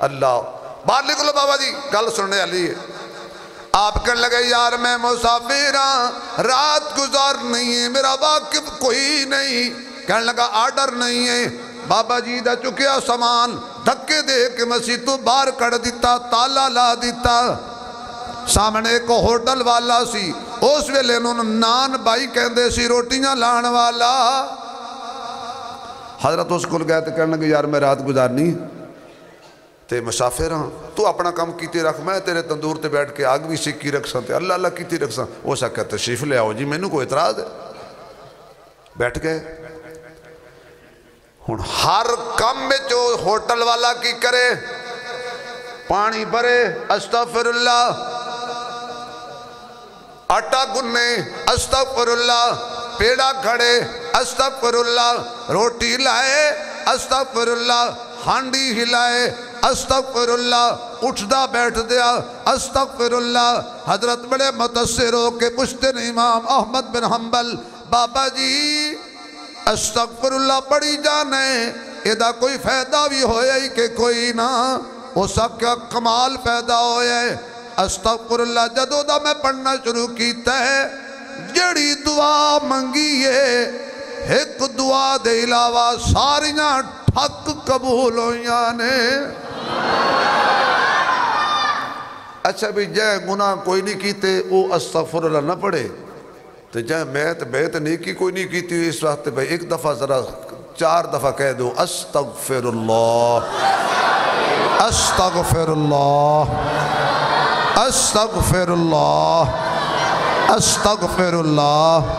اللہ باہر نکلو بابا جی گل سننے علی ہے آپ کہنے لگے یار میں مسافر ہاں رات گزار نہیں ہے میرا واقف کوئی نہیں کہنے لگا آرڈر نہیں ہے بابا جی دا چکیا سامان دھکے دے کے مسیح تو باہر کڑ دیتا تالا لا دیتا سامنے کو ہوٹل والا سی اس ویلے انہوں نے نان بائی کہندے سی روٹیاں لان والا حضرت اس کو گئے تو کہنے لگے یار میں رات گزارنی تے مسافر ہاں تو اپنا کام کیتے رکھ میں تیرے تندور تے بیٹھ کے آگ بھی سکی رکھ سانتے اللہ اللہ کیتے رکھ سان وہ سا کہتے تشریف لے آؤ جی میں نے کوئی اعتراض ہے بیٹھ گئے ہر کم میں جو ہوٹل والا کی کرے پانی بھرے استغفر اللہ آٹا گنے استغفر اللہ پیڑا کھڑے استغفر اللہ روٹی لائے استغفر اللہ ہانڈی ہلائے استغفر اللہ اٹھدا بیٹھ دیا استغفر اللہ حضرت بڑے متاثر ہو کے پوچھتے ہیں امام احمد بن حنبل بابا جی استغفر اللہ پڑھی جانے ادھا کوئی فائدہ بھی ہویا ہی کہ کوئی نہ اسا کیا کمال پیدا ہویا ہے استغفر اللہ جدو دا میں پڑھنا شروع کیتا ہے جڑی دعا منگیے ایک دعا دے علاوہ ساریاں ٹھک قبول ہویاں نے اچھا بھی جائے گناہ کوئی نہیں کیتے وہ استغفر اللہ نہ پڑھے تو جائے میں تو بیت نہیں کی کوئی نہیں کیتی اس وقت بھائی ایک دفعہ ذرا 4 دفعہ کہہ دو استغفر اللہ استغفر اللہ استغفر اللہ استغفر اللہ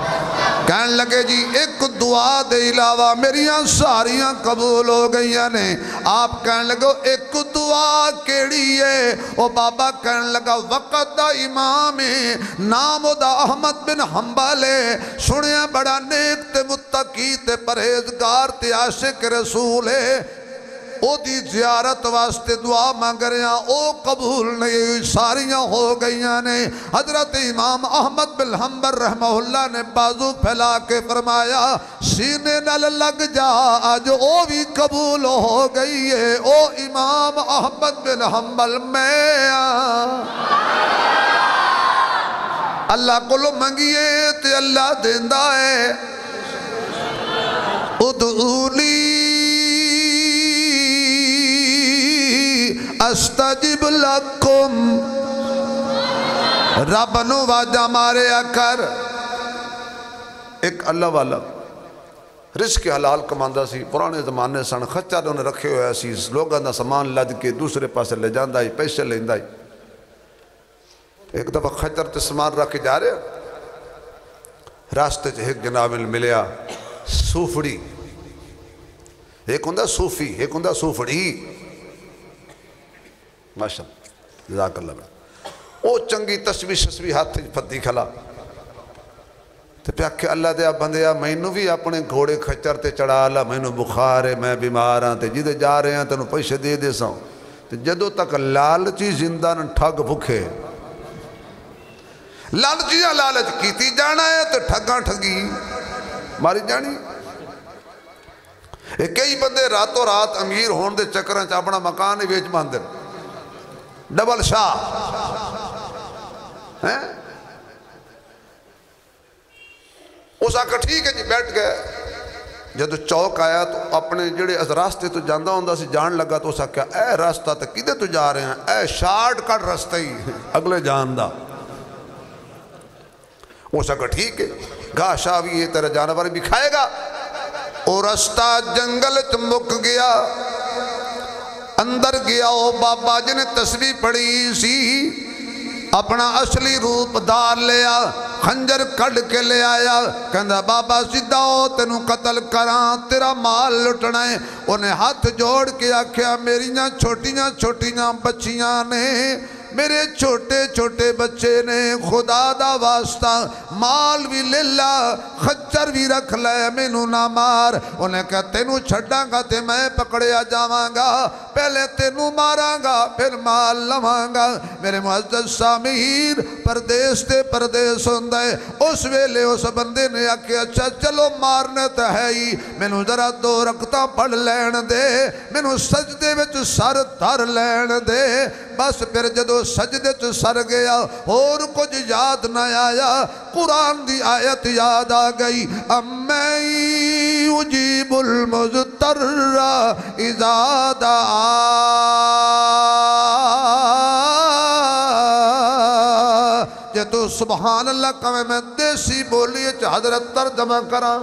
کہنے لگے جی ایک دعا دے علاوہ میریاں ساریاں قبول ہو گئیاں نے آپ کہنے لگو ایک دعا کیڑی ہے وہ بابا کہنے لگا وقت دا امام نام دا احمد بن حنبل سنیا بڑا نیک تے متقی تے پرہیزگار تے عاشق رسول ہے او دی زیارت واسطے دعا مانگ رہے ہیں او قبول نہیں ہوئی ساریاں ہو گئیاں نے حضرت امام احمد بن حنبل رحمہ اللہ نے بازو پھیلا کے فرمایا سینے نل لگ جا آج او بھی قبول ہو گئی ہے او امام احمد بن حنبل میں اللہ کو لو منگیے تے اللہ دیندہ ہے ادعونی استجب لکم رب نو واجہ مارے اکر ایک اللہ والا رزق حلال کماندہ سی پرانے زمانے سن خچہ انہیں رکھے ہوئے سی لوگاں دا سامان لد کے دوسرے پاسے لے جاندہ ہی پیسے لیندہ ہی ایک دفعہ خچر تے سامان رکھ کے جا رہے راستے چے ایک جناب ملیا سوفڑی ایک ہندہ صوفی ایک ہندہ سوفڑی ماشاءاللہ جزاک اللہ بڑا او چنگی تسبیح ہاتھ پھتی کھلا تو پہ کہ اللہ دیا بندیا میں نو بھی اپنے گھوڑے کھچر تے چڑھا لا میں نو بخار ہے میں بیمار ہاں تے جدے جا رہے ہیں تے نو پیسے دے دے ساں تے جدو تک لالچی زندہ نہ ٹھگ بھکھے لالچیاں لالچ کیتی جانا ہے تے ٹھگاں ٹھگی ماری جانی کئی بندے راتوں رات امیر ہون دے چکریں چا اپنا مکان ہی ویچ باندر ڈبل شاہ اس آکھا ٹھیک ہے جی بیٹھ گئے. جدو چوک آیا تو اپنے جڑے اس راستے تو جاندہ ہوندہ سی جان لگا تو اس آکھا اے راستہ تو کدے تو جا رہے ہیں؟ اے شارٹ کٹ رستہ ہی اگلے جاندہ. اس آکھا ٹھیک ہے گاہ شاوی یہ تیرا جانور بھی کھائے گا. اور رستہ جنگل چمک گیا. اندر گیا او بابا جنہیں تسبیح پڑھی سی اپنا اصلی روپ دار لیا. خنجر کڑ کے لے آیا. کہندہ بابا سیدھا ہو تینوں قتل کران تیرا مال لٹنا ہے. انہیں ہاتھ جوڑ کے آکھیا میریاں چھوٹیاں چھوٹیاں بچیاں نے میرے چھوٹے چھوٹے بچے نے خدا دا واسطہ مال بھی لے لا خچر بھی رکھ لے مینوں نہ مار. انہیں کہا تینوں چھڑاں گا تے میں پکڑیا جاواں گا پہلے تینوں ماراں گا پھر مال لواں گا. میرے معزز سامعین پردیس تے پردیس ہوندہ ہے. اس ویلے اس بندے نے آکھے اچھا چلو مارنے تو ہے ہی مینوں ذرا 2 رکعتاں پڑھ لین دے مینوں سجدے وچ سر دھر لین دے. بس پھر جدو سجدے چ سر گیا اور کچھ یاد نہ آیا. قرآن دی آیت یاد آ گئی اَمَّن يُجِيبُ الْمُضْطَرَّ إِذَا دَعَاهُ. جے تو سبحان اللہ کہے میں دیسی بولی حضرت ترجمہ کراں.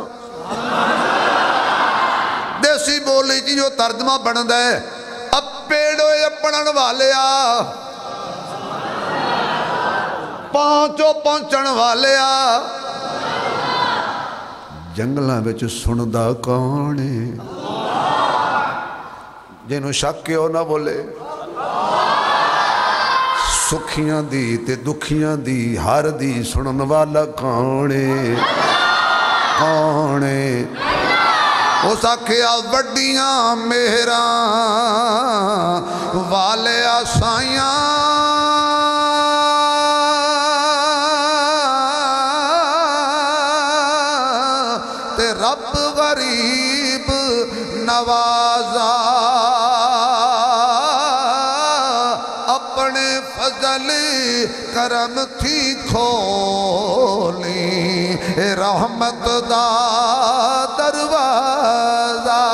دیسی بولی جی جو ترجمہ بن دے اب پیڑوئے اپنن والے آ پانچوں پہنچن والے آ جنگلاں وچ سندہ کانے جنہوں شک کیوں نہ بولے سکھیاں دی تے دکھیاں دی ہر دی سنن والا کانے کانے. اس آکھیا وڈیاں مہراں والے آسائیاں تے رب غریب نوازا اپنے فضل کرم تھی کھولی رحمت دا دروازہ.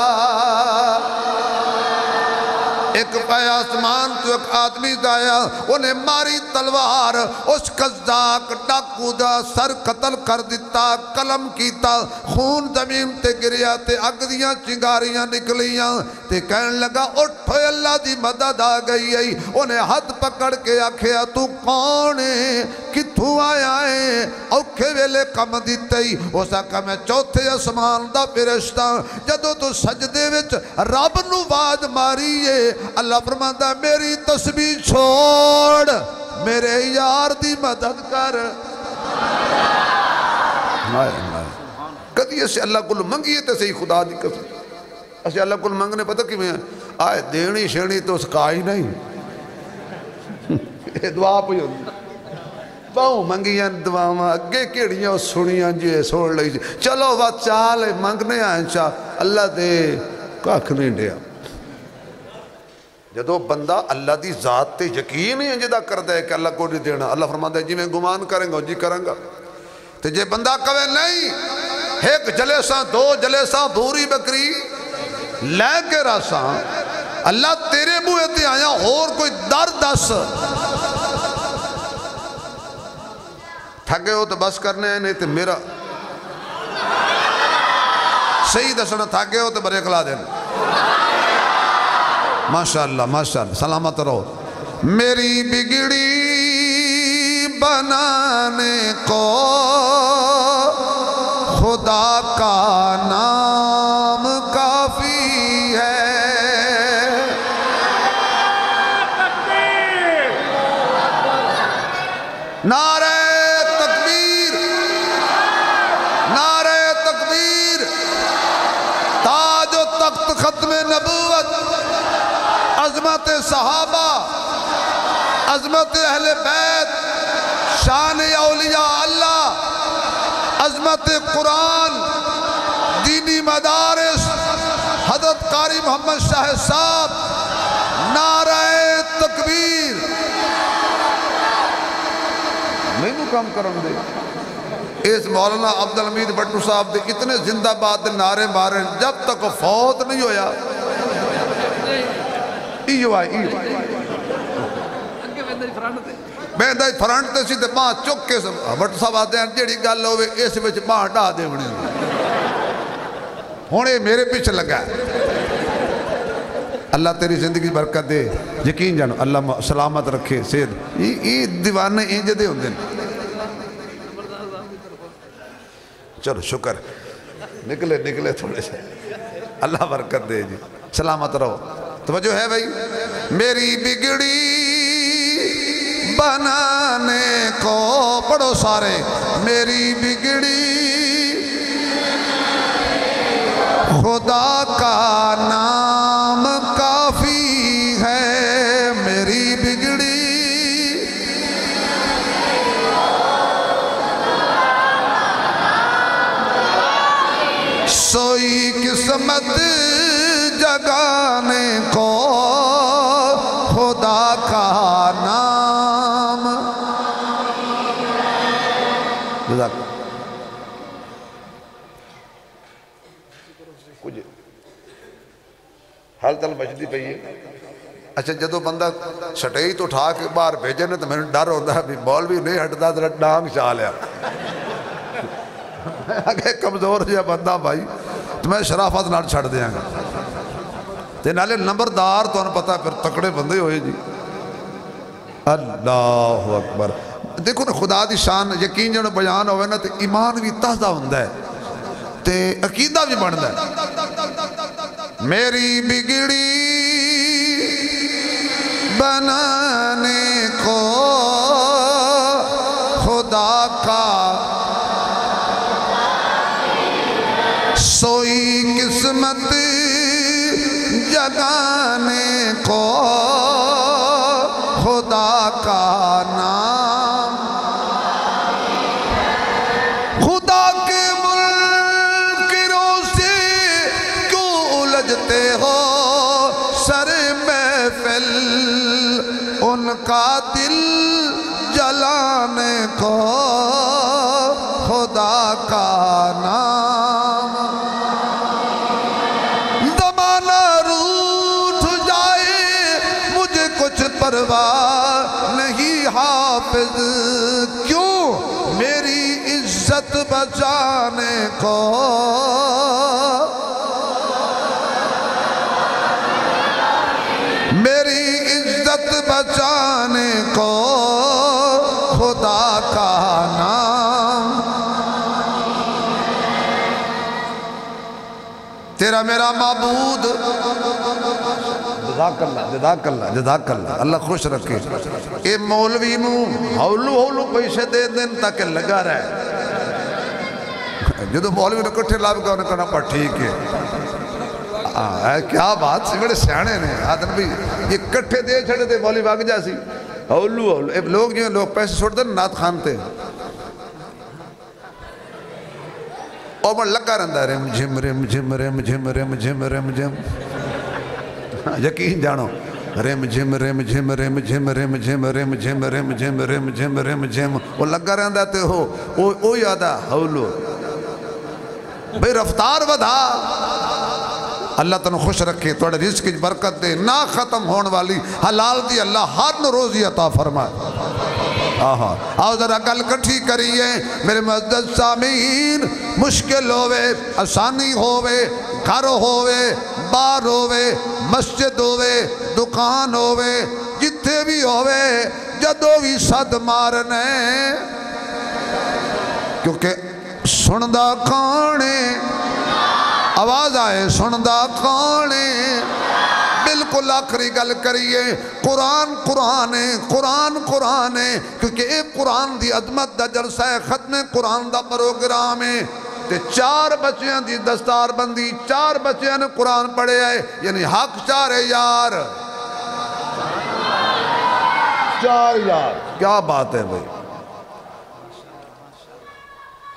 ایک پہ آسمان تو ایک آدمی دایا انہیں ماری تلوار اس قذاق ڈاکو دا سر قتل کر دیتا قلم کیتا خون زمین تے گریا تے اگدیاں چنگاریاں نکلیاں تے کہن لگا اٹھو اللہ دی مدد آ گئی ہے. انہیں ہاتھ پکڑ کے آکھیا تو کون ہے کتھوں آیا ہے اوکھے ویلے کم دیتے ہی. اس آکھا میں چوتھے اسمان دا فرشتہ. جدو تو سجدے وچ رب نو واج ماری ہے اللہ فرماتا میری تسبیح چھوڑ میرے یار دی مدد کر. کدی اسے اللہ کل منگیے تے صحیح خدا دی قسم اسے اللہ کل منگنے پتہ کی میں آئے دینی شیڑی تو اس کا ہی نہیں دعا پہ ہوندی باؤں منگیاں دعاواں اگے کیڑیاں سنیاں جی سوڑ لئی جی چلو وقت چالے منگنے آئیں چاہ اللہ دے کاکھ نہیں دیا. جدو بندہ اللہ دی ذات تے یقین ہی انجدہ کر دے کہ اللہ کو نہیں دینا اللہ فرماتا ہے جی میں گمان کریں گا جی کریں گا. تے جے بندہ کہے نہیں ایک جلیساں 2 جلیساں بھوری بکری لے کے راساں اللہ تیرے بوئے تے آیا اور کوئی در دس تھگے ہو تو بس کرنے ہیں نہیں تے میرا صحیح دسنا تھگے ہو تو برے کلا دینا. ماشاءاللہ سلامت رہو. میری بگڑی بنانے کو خدا کا نام کافی ہے. نعرہ تکبیر نعرہ تکبیر تاج و تخت ختم نبوت عظمت صحابہ عظمت اہل بیت شان اولیاء اللہ عظمت قرآن دینی مدارس حضرت قاری محمد شاہ صاحب نعرہ تکبیر میں نو کام کرن دے اس مولانا عبدالحمید بٹو صاحب دے اتنے زندہ باد دے نعرے مارے جب تک وہ فوت نہیں ہویا ایو آئی بہندہ فرنٹ تے سی تے ماں چک کے بٹو صاحب آتے ہیں جیڑی گل ہوئے اس وچ ماں ڈا دے بنے ہونے میرے پیچھے لگا ہے اللہ تیری زندگی برکت دے یقین جانو اللہ سلامت رکھے سید یہ دیوانے انجے دے ہوندے چلو شکر نکلے تھوڑے سے اللہ برکت دے جی سلامت رہو توجہ ہے بھائی میری بگڑی بنانے کو پڑھو سارے میری بگڑی خدا کا نام کافی ہے میری بگڑی سوئی قسمت جگانے کو خدا کا نام جزاک کچھ حال تل بچتی پئی ہے اچھا جدو بندہ سٹائی تو اٹھا کے باہر بھیجے نے تو میں نے ڈر ہوتا ہے بھی بال بھی نہیں ہٹتا تو ڈانگ چاہ لیا اگر کمزور جا بندہ بھائی تو میں شرافت نال چھڑ دیاں گا تے نالے نمبردار تو انہوں پتا پھر تکڑے بندے ہوئے جی اللہ اکبر دیکھو نا خدا دی شان یقین جنہوں بیان ہوئے نا تے ایمان بھی تازہ ہوندہ ہے تے عقیدہ بھی بڑھتا ہے میری بگڑی بنانے کو خدا کا سوئی قسمت جگانے کو خدا کا نام خدا کے منکروں سے کیوں الجھتے ہو سر محفل ان کا دل جلانے کو خدا کا نام زمانہ روٹھ جائے مجھے کچھ پرواہ نہیں حافظ کیوں میری عزت بچانے کو میری عزت بچانے کو خدا کا نام تیرا میرا معبود جزاک اللہ اللہ خوش رکھے اے مولوی نو ہولو پیسے دے دیں تاکہ لگا رہے جدو مولوی نے کٹھے لاب کا انہیں کہنا پر ٹھیک ہے کیا بات سے بڑے سیانے نے آدھن بھی یہ کٹھے دے چھڑے دے مولوی باگ جا سی ہولو لوگ جو ہیں لوگ پیسے چھوڑ دیں نات خانتے اور میں لگا رہندہ رم جھم رم جھم رم جھم رم جھم رم جھم یقین جانو رم جھم رم جھم رم جھم رم جھم رم جھم رم جھم رم جھم رم جھم وہ لگا رہندہ تے ہو او یادہ ہولو بھئی رفتار بدھا اللہ تنو خوش رکھے توڑے رزق کی برکت دے نہ ختم ہون والی حلال دی اللہ ہر نو روزی عطا فرمائے آؤ ذرا گل کٹھی کریے میرے معزز سامعین مشکل ہوئے آسانی ہوئے گھر ہوئے بار ہوئے مسجد ہوئے دکان ہوئے جتھے بھی ہوئے جدو بھی صد مارنے کیونکہ سندہ کھانے آواز آئے سندہ کھانے بالکل آخری گل کریے قرآن ہے کیونکہ ایک قرآن دی عظمت دا جلسہ ہے ختم قرآن دا پروگرام ہے تے 4 بچیاں دی دستار بندی 4 بچیاں نے قرآن پڑھے آئے یعنی حق 4 ہے یار 4 یار کیا بات ہے بھئی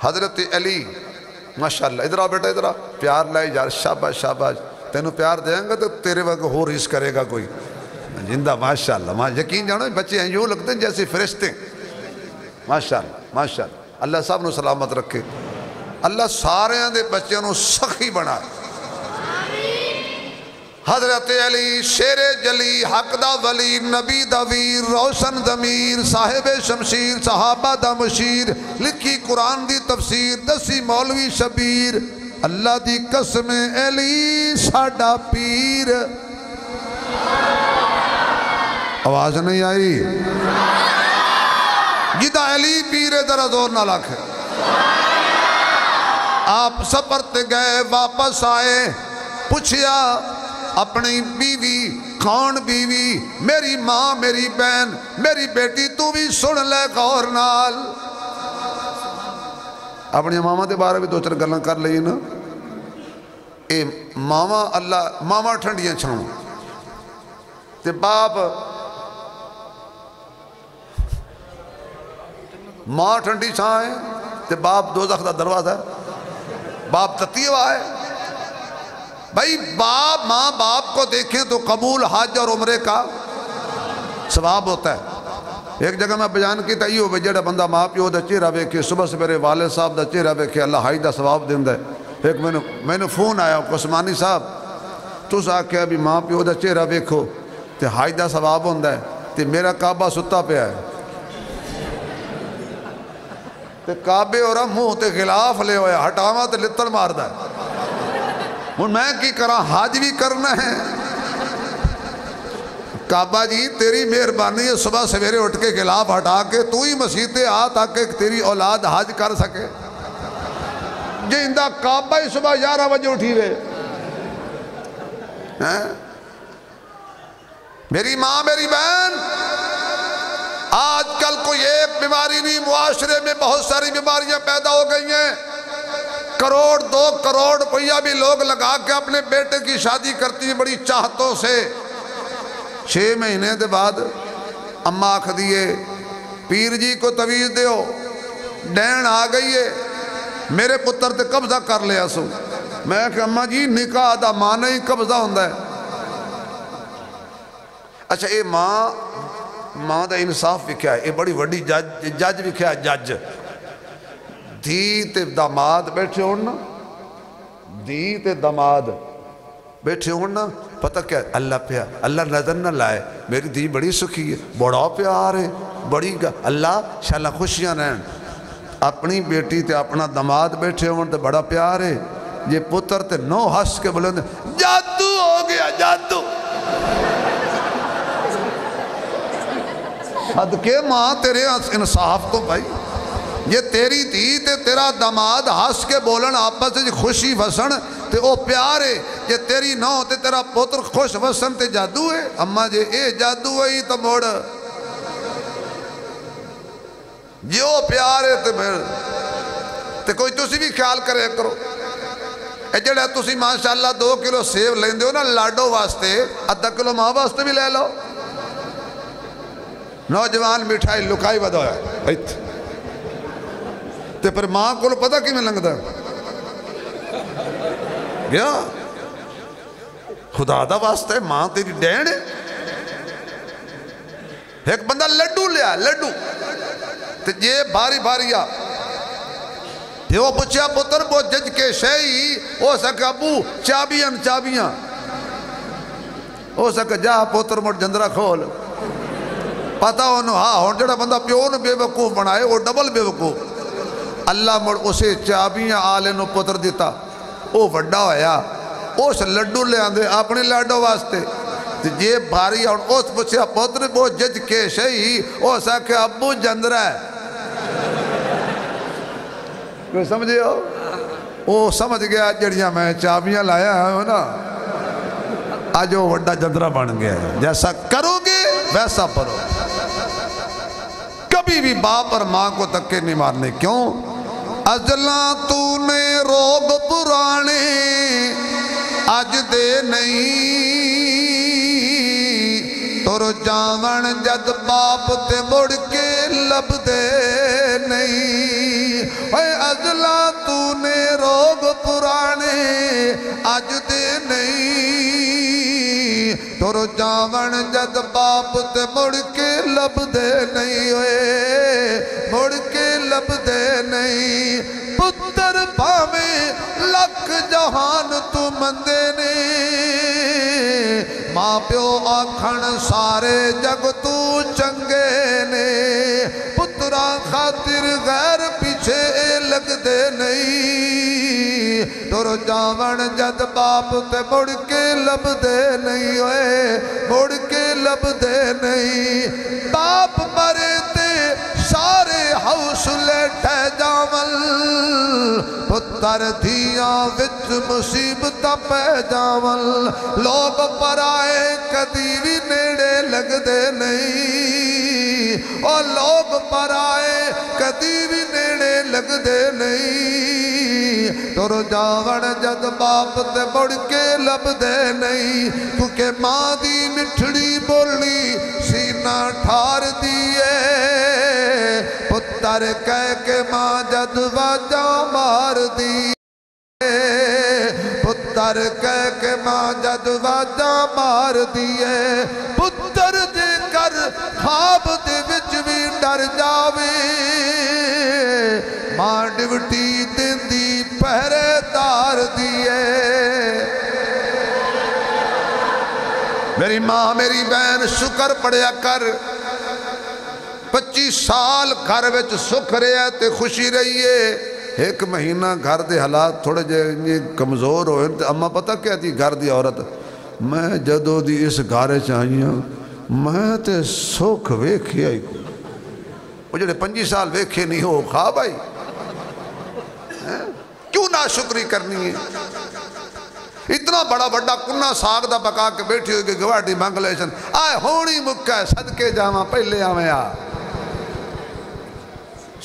حضرت علی ماشاءاللہ ادھر آ بیٹا ادھر آ پیار لائے یار شاباش شاباش تینوں پیار دیں گا تو تیرے وقت ہو ریس کرے گا کوئی جندہ ماشاءاللہ یقین جانو بچے ہیں یوں لگتے ہیں جیسے فرشتے ماشاءاللہ ماشاءاللہ اللہ سب نو سلامت رکھے، اللہ سارے دے بچوں نو سخی بنا۔ حضرت علی شیر جلی، حق دا ولی، نبی دا ویر، روشن ضمیر، صاحب شمشیر، صحابہ دا مشیر، لکھی قرآن دی تفسیر، دسی مولوی شبیر، اللہ دی قسم علی ساڈا پیر۔ آواز نہیں آئی؟ جدہ علی پیر ذرا زور نہ لکھ۔ آپ سفر تے گئے واپس آئے، پوچھیا اپنی بیوی، کون بیوی؟ میری ماں، میری بہن، میری بیٹی، تو بھی سن لے غور نال۔ اپنی ماما دے بارے بھی دو چار گلاں کر لئی نا۔ اے ماما اللہ، ماما ٹھنڈیاں چھاؤں تے باپ، ماں ٹھنڈی چھاں ہے تے باپ دوزخ دا دروازہ ہے، باپ تتیوہ ہے۔ بھائی باپ، ماں باپ کو دیکھیں تو قبول حج اور عمرے کا ثواب ہوتا ہے۔ ایک جگہ میں بیان کی تھا یہ جڑا بندہ ماں پیو دا چہرہ ویکھے، صبح سویرے والد صاحب دا چہرہ ویکھے، اللہ حج دا ثواب دیندا ہے۔ ایک میں نے فون آیا عثمانی صاحب، تُس آکھیا بھی ماں پیو دا چہرہ ویکھو تے حج دا ثواب ہوندا ہے، تے میرا کعبہ ستا پیا ہے تے کعبے اور منہ تے خلاف لے ہویا، ہٹاواں تے لتڑ ماردا ہے۔ ہن میں کی کراں، حج بھی کرنا ہے۔ کعبہ جی تیری مہربانی ہے، صبح سویرے اٹھ کے خلاف ہٹا کے تو ہی مسیح آ تاکہ تیری اولاد حج کر سکے۔ جہندہ کعبہ ہی صبح 11 بجے اٹھی ہوئے۔ میری ماں، میری بہن، آج کل کوئی ایک بیماری نہیں، معاشرے میں بہت ساری بیماریاں پیدا ہو گئی ہیں۔ کروڑ 2 کروڑ روپیہ بھی لوگ لگا کے اپنے بیٹے کی شادی کرتی ہیں بڑی چاہتوں سے۔ 6 مہینے دے بعد اماں آکھ دیئے پیر جی کو تویز دیو، ڈین آ گئی ہے، میرے پتر تے قبضہ کر لیا سو۔ میں کہ اماں جی نکاح دا ماں نہیں قبضہ ہوندہ ہے۔ اچھا اے ماں دا انصاف بھی کیا ہے؟ اے بڑی وڈی جج بھی کیا ہے؟ جج دھی تے داماد بیٹھے ہونا، دھی تے داماد بیٹھے ہونا، پتہ کیا اللہ پیا، اللہ نظر نہ لائے میری دھی بڑی سکھی ہے، بڑا پیار ہے، بڑی اللہ شاءاللہ خوشیاں رہن۔ اپنی بیٹی تے اپنا داماد بیٹھے ہونا تے بڑا پیار ہے، یہ پتر تے نو ہس کے بلند جادو ہو گیا، جادو۔ صدقے ماں تیرے انصاف تو بھائی، یہ تیری دھی تے تیرا داماد ہس کے بولن آپس سے خوشی وسن تے او پیار ہے، یہ تیری نو تے تیرا پتر خوش وسن تے جادو ہے۔ اماں جے اے جادو ہے تو موڑ جو پیار ہے تے کوئی تسی بھی خیال کرے کرو۔ اے جڑا تسی ماشاءاللہ 2 کلو سیب لیندے ہو نا لاڈو واسطے، 1/2 کلو ماں واسطے بھی لے لو۔ نوجوان مٹھائی لکائی بدو ہے تے پر ماں کو پتہ کی میں لنگ دا گیا خدا دا واسطے ماں تیری ڈین ہے۔ ایک بندہ لڈو لیا، لڈو تے یہ بھاری بھاری آ یہ وہ پچھیا پتر وہ جج کے شئی ہو سکے ابو چابیاں ہو سکے جا پتر مٹ جندرہ کھول پتہ انہوں ہاں ہون جڑا بندہ پیون بے وقوف بنائے وہ ڈبل بے وقوف۔ اللہ مڑ اسے چابیاں آلے نو پتر دیتا، وہ وڈا ہویا، اس لڈو لے آندے اپنے لاڈو واسطے یہ بھاری اور اس پچھیا پتر وہ جج کے شئی ہو سکے ابو جندرہ ہے۔ کوئی سمجھے ہو؟ وہ سمجھ گیا جڑیاں میں چابیاں لایا ہے نا آج وہ وڈا جندرہ بن گیا ہے۔ جیسا کرو گے ویسا پرو۔ کبھی بھی باپ اور ماں کو تکے نہیں مارنے، کیوں؟ ازلاں تو نے روگ پرانے آج دے نہیں، تر جاون جد باپ تے مڑ کے لب دے نہیں۔ اے ازلاں تو نے روگ پرانے آج دے نہیں، تر جاون جد باپ تے مڑ کے لب دے نہیں، ہوئے مڑ کے لب لبدے نہیں پتر پاویں لکھ جہان تو مندے نے ماں پیو آکھن سارے جگ تو چنگے نے پترا خاطر غیر پیچھے لگ دے نہیں تر جاون جد باپ تے مڑ کے لب دے نہیں ہوئے مڑ کے لب دے نہیں باپ مرے تے سارے حوصلے ٹھہ جاول پتر دھیاں وچ مصیبت پہ جاول لوگ پر آئے کدی بھی نیڑے لگ دے نہیں اور لوگ پر آئے کدی بھی نیڑے لگ دے نہیں تر جاون جد باپ تے مڑ کے لب دے نہیں کیونکہ ماں دی مٹھڑی بولی سینہ ٹھار دیئے پتر کہہ کے ماں جد واجہ مار دیئے پتر کہہ کے ماں جد واجہ مار دیئے پتر جے کر خواب دے وچ بھی ڈر جاوے ماں ڈیوٹی دن دی پہرے دار دیئے میری ماں میری بہن شکر پڑیا کر 25 سال گھر وچ سکھ رہے تے خوشی رہی ہے ایک مہینہ گھر دے حالات تھوڑے جے کمزور ہوئے تے اماں پتہ کیا تھی گھر دی عورت میں جدو دی اس گھارے چاہیاں میں تے سکھ ویکھے آئی وہ جڑے 25 سال ویکھے نہیں ہو خواب آئی کیوں ناشکری کرنی ہے اتنا بڑا بڑا کنہ ساگ دا پکا کے بیٹھی ہوئی کہ گواڑی منگلیشن آئے ہونی مکہ صدقے جاواں پہلے آویں آ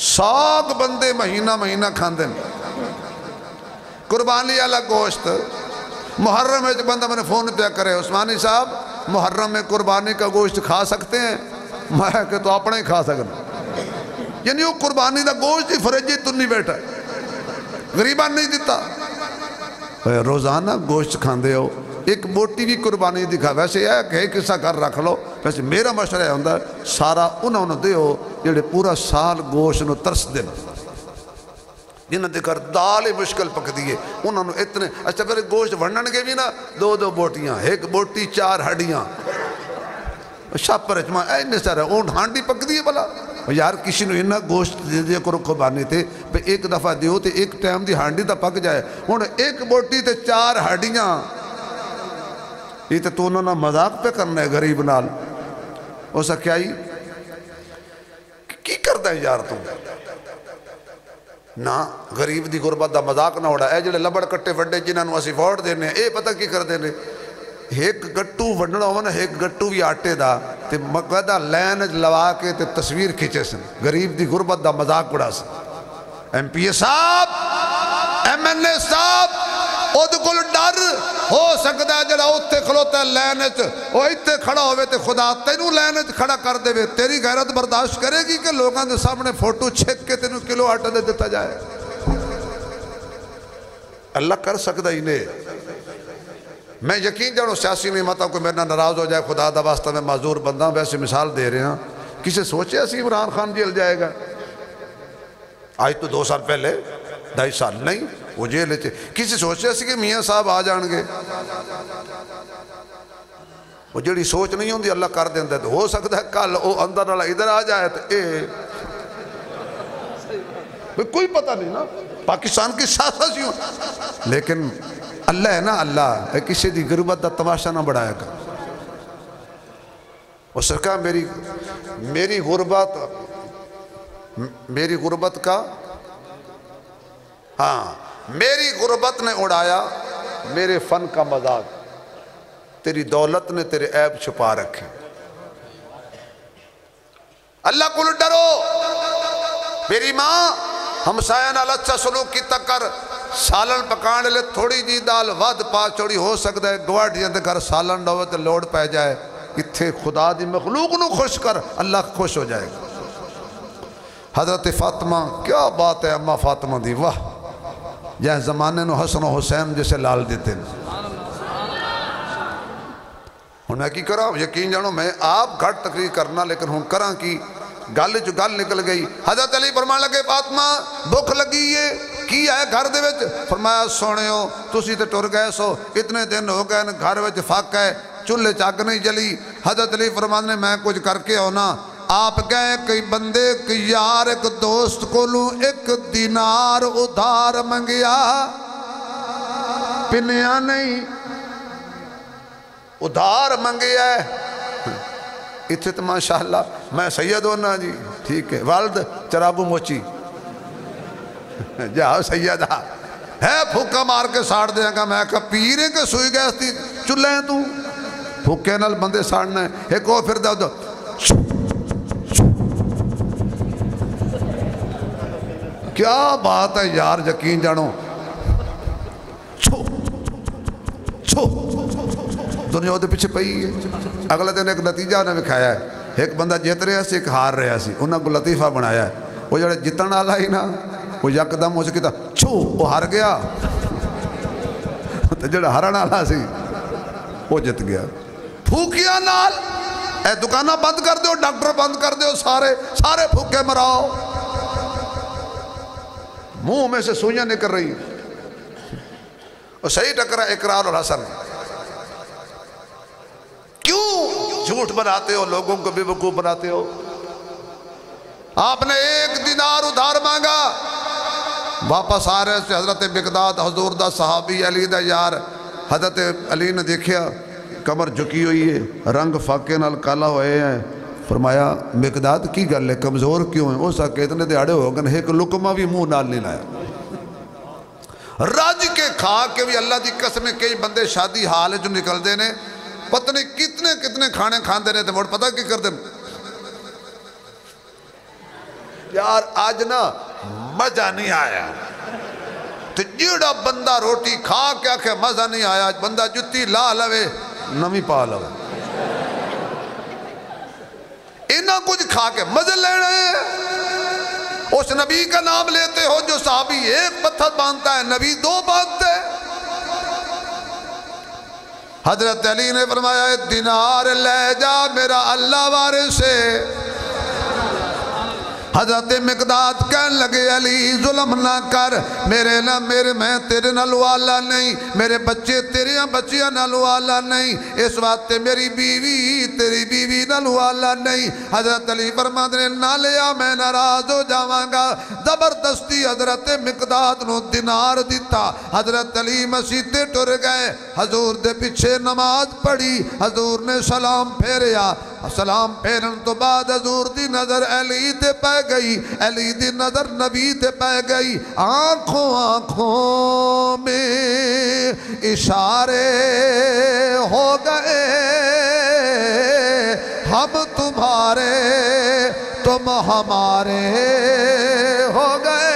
ساگ بندے مہینہ مہینہ کھاندن قربانی والا گوشت محرم میں بندہ میں نے فون پہ کرے عثمانی صاحب محرم میں قربانی کا گوشت کھا سکتے ہیں میں کہ تو اپنے ہی کھا سکتے یعنی وہ قربانی دا گوشت ہی فریجی تو نہیں بیٹھا غریبان نہیں دیتا روزانہ گوشت کھاندے ہو ایک بوٹی بھی قربانی دکھا ویسے یہ ہے کہ ایک قصہ کر رکھ لو ویسے میرا مشورہ ہے سارا انہوں نے دے ہو جڑے پورا سال گوشت نو ترس دے جنہاں دے کر دال مشکل پک دیئے انہوں نے اتنے اچھا پھر گوشت ونڈن کے بھی نا 2 بوٹیاں ایک بوٹی 4 ہڈیاں شاپر اچماں اینے سارے اون ہانڈی پک دیئے بلا یار کسی نے انہا گوشت دے کرو قربانی تھے پہ ایک دفعہ دیو تے ایک ٹائم دی ہانڈی تا پک جائے انہوں ایک بوٹی تے 4 ہڈیاں یہ تو انہوں نے مذاق پہ کرنا ہے غریب نال ہو سکیا ہی کی کردہ ہے یار تم نا غریب دی غربت دا مذاق نہ اڑا اے جڑے لبڑ کٹے وڈے جنہاں نو اسی ووٹ دینے اے پتہ کی کر دینے ایک گٹو وڈنا ہوا نا ایک گٹو بھی آٹے دا تے مقدہ لین لوا کے تے تصویر کھچے سن غریب دی غربت دا مذاق اڑا سن ایم پی اے صاحب ایم این اے صاحب اُد کل ڈر ہو سکتا ہے جڑا اتھے کھلوتا ہے لینچ وہ اتھے کھڑا ہوئے تے خدا تینوں لینچ کھڑا کر دے وے تیری غیرت برداشت کرے گی کہ لوگاں دے سامنے فوٹو چھک کے تینوں کلو آٹا دے دیتا جائے اللہ کر سکتا ہی نہیں میں یقین جانو سیاسی نہیں ماتا کوئی میرے ناراض ہو جائے خدا دا واسطہ میں معذور بندہ ہوں ویسے مثال دے رہے ہیں کسے سوچے اسی عمران خان جیل جائے گا آج تو 2 سال پہلے 2.5 سال نہیں وہ جیل چے کسی سوچے اسی کہ میاں صاحب آ جان گے وہ جڑی سوچ نہیں ہوندی اللہ کر دیندے تو ہو سکتا ہے کل وہ اندر والا ادھر آ جائے تو کوئی پتہ نہیں نا پاکستان کی سیاست ہوں لیکن اللہ ہے نا اللہ کسی دی غربت دا تماشا نہ بڑھایا گا وہ سرکار میری غربت کا ہاں میری غربت نے اڑایا میرے فن کا مذاق تیری دولت نے تیرے عیب چھپا رکھے اللہ کو ڈرو میری ماں ہمسایہ نال اچھا سلوک کی تکر سالن پکانے لے تھوڑی جی دال ود پا چوڑی ہو سکتا ہے گواڑیاں دے گھر سالن ڈھوے تے لوڑ پہ جائے اتھے خدا دی مخلوق نو خوش کر اللہ خوش ہو جائے گا حضرت فاطمہ کیا بات ہے اماں فاطمہ دی واہ جہاں زمانے نو حسن و حسین جیسے لال دیتے ہیں ہوں میں کی کرا یقین جانو میں آپ گھٹ تقریر کرنا لیکن ہوں کراں کی گل چ گل نکل گئی. حضرت علی فرمان لگے فاطمہ بھوک لگی ہے کی ہے گھر دے وچ؟ فرمایا سونےو تسی تے ٹر گئے سو اتنے دن ہو گئے گھر وچ فق ہے چولہے چاگ نہیں جلی. حضرت علی فرمان نے میں کچھ کر کے ہونا. آپ گئے کئی بندے کہ یار ایک دوست کو لوں 1 دینار ادھار منگیا پنیا نہیں ادھار منگیا ہے. اتھے تو ماشاءاللہ میں سید ہونا جی ٹھیک ہے والد چرابو موچی جاؤ سیدہ ہے پھوکا مار کے ساڑ دیا گا. میں کہا پیرے کے سوئی گیس تھی چلے تو پھوکے نال بندے ساڑنا ہے. ایک وہ پھر دو کیا بات ہے یار یقین جانو دنیا دے پیچھے پئی ہے. اگلے دن ایک نتیجہ انہیں بکھایا ہے. ایک بندہ جیت رہا سی ایک ہار رہا سی انہوں کو لطیفہ بنایا ہے. وہ جڑے جتن آلا ہی نا وہ یک دم ہو سکتا وہ ہار گیا تو جڑا ہرن آلا سی وہ جت گیا. پھوکیا نال اے دکانہ بند کر دیو ڈاکٹر بند کر دیو سارے پھوکے مراؤ. منہ میں سے سوئیاں نکل رہی اور صحیح ٹکرا اقرار اور حسن. کیوں جھوٹ بناتے ہو لوگوں کو بے وقوف بناتے ہو؟ آپ نے 1 دینار ادھار مانگا واپس آ رہے سے حضرت مقداد حضور دا صحابی علی دا یار. حضرت علی نے دیکھیا کمر جھکی ہوئی ہے رنگ فاقے نال کالا ہوئے ہیں. فرمایا مقداد کی گل ہے کمزور کیوں ہیں؟ اس آکے اتنے دیاڑے ہو گئے ایک لکمہ بھی منہ نال نہیں لایا. راج کے کھا کے بھی اللہ دی قسم کئی بندے شادی حال جو نکل دے نے پتہ نہیں کتنے کھانے کھان دے نے تو موڑ پتہ کی کر دے یار آج نا مزہ نہیں آیا. تو جیڑا بندہ روٹی کھا کیا کہ مزہ نہیں آیا بندہ جتی لا لوے نمی پا لوے انہاں کچھ کھا کے مزے لے رہے ہیں. اس نبی کا نام لیتے ہو جو صحابی 1 پتھر باندھتا ہے نبی 2 باندھتے ہیں. حضرت علی نے فرمایا 1 دینار لے جا میرا اللہ وارث ہے. حضرت مقداد کہنے لگے علی ظلم نہ کر میں تیرے نال والا نہیں میرے بچے تیرے بچیاں نال والا نہیں اس واسطے میری بیوی تیری بیوی نال والا نہیں. حضرت علی فرماتے نے نہ لیا میں ناراض ہو جاواں گا. زبردستی حضرت مقداد نو دینار دیتا. حضرت علی مسجد تے ٹر گئے حضور دے پیچھے نماز پڑھی. حضور نے سلام پھیریا سلام پھیرن تو بعد حضور دی نظر علی تے پہ گئی علی دی نظر نبی تے پہ گئی. آنکھوں میں اشارے ہو گئے ہم تمہارے تم ہمارے ہو گئے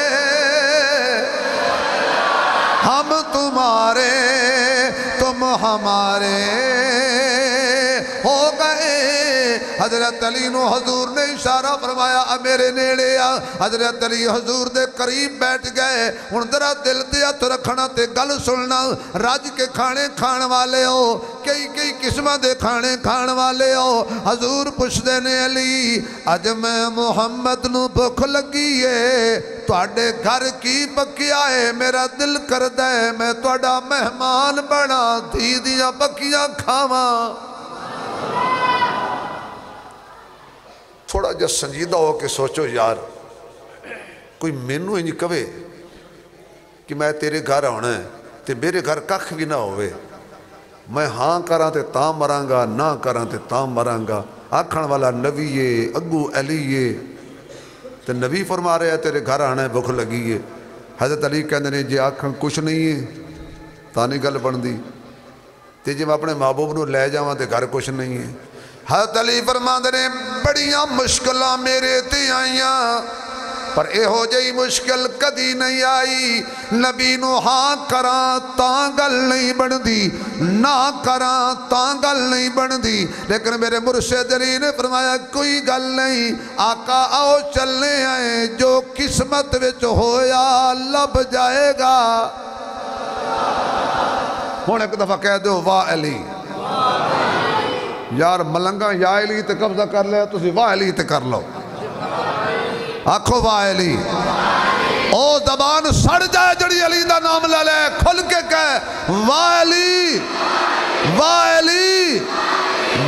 ہم تمہارے تم ہمارے ہو گئے. حضرت علی نو حضور نے اشارہ فرمایا میرے نیڑے آ. حضرت علی حضور دے قریب بیٹھ گئے. ہن ذرا دل تے ہاتھ رکھنا تے گل سننا. رج کے کھانے کھان والے ہو کئی قسماں دے کھانے کھان والے ہو. حضور پوچھدے نے علی اج میں محمد نو بھوک لگی ہے تواڈے گھر کی پکیا ہے میرا دل کردا ہے میں تواڈا مہمان بنا دھی دیاں پکیاں کھاواں. تھوڑا جا سنجیدہ ہو کے سوچو یار کوئی مینو انج کہے کہ میں تیرے گھر آنا ہے تے میرے گھر کخ بھی نہ ہوئے میں ہاں کراں تے تاں مراں گا نہ کراں تے تاں مراں گا. آکھن والا نبی ہے اگو علی ہے تے نبی فرما رہے ہیں تیرے گھر آنا ہے بھوک لگی ہے. حضرت علی کہندے نے جے آکھن کچھ نہیں ہے تاں نہیں گل بندی تے جے میں اپنے محبوب نو لے جاواں تے گھر کچھ نہیں ہے. حضرت علی فرماندے نے بڑیاں مشکلاں میرے تے آئیاں پر اے ہو جائی مشکل کدی نہیں آئی. نبی نو ہاں کراں تاں گل نہیں بندی نہ کراں تاں گل نہیں بندی. لیکن میرے مرشد علی نے فرمایا کوئی گل نہیں آقا آؤ چلنے آئے جو قسمت وچ ہویا لب جائے گا. ہن ایک دفعہ کہہ دو واہ علی یار ملنگا یا علی تے قبضہ کر لے تسی واہ علی تے کر لو. آکھو واہ علی او زبان سڑ جائے جڑی علی دا نام لے لے کھل کے کہے واہ علی واہ علی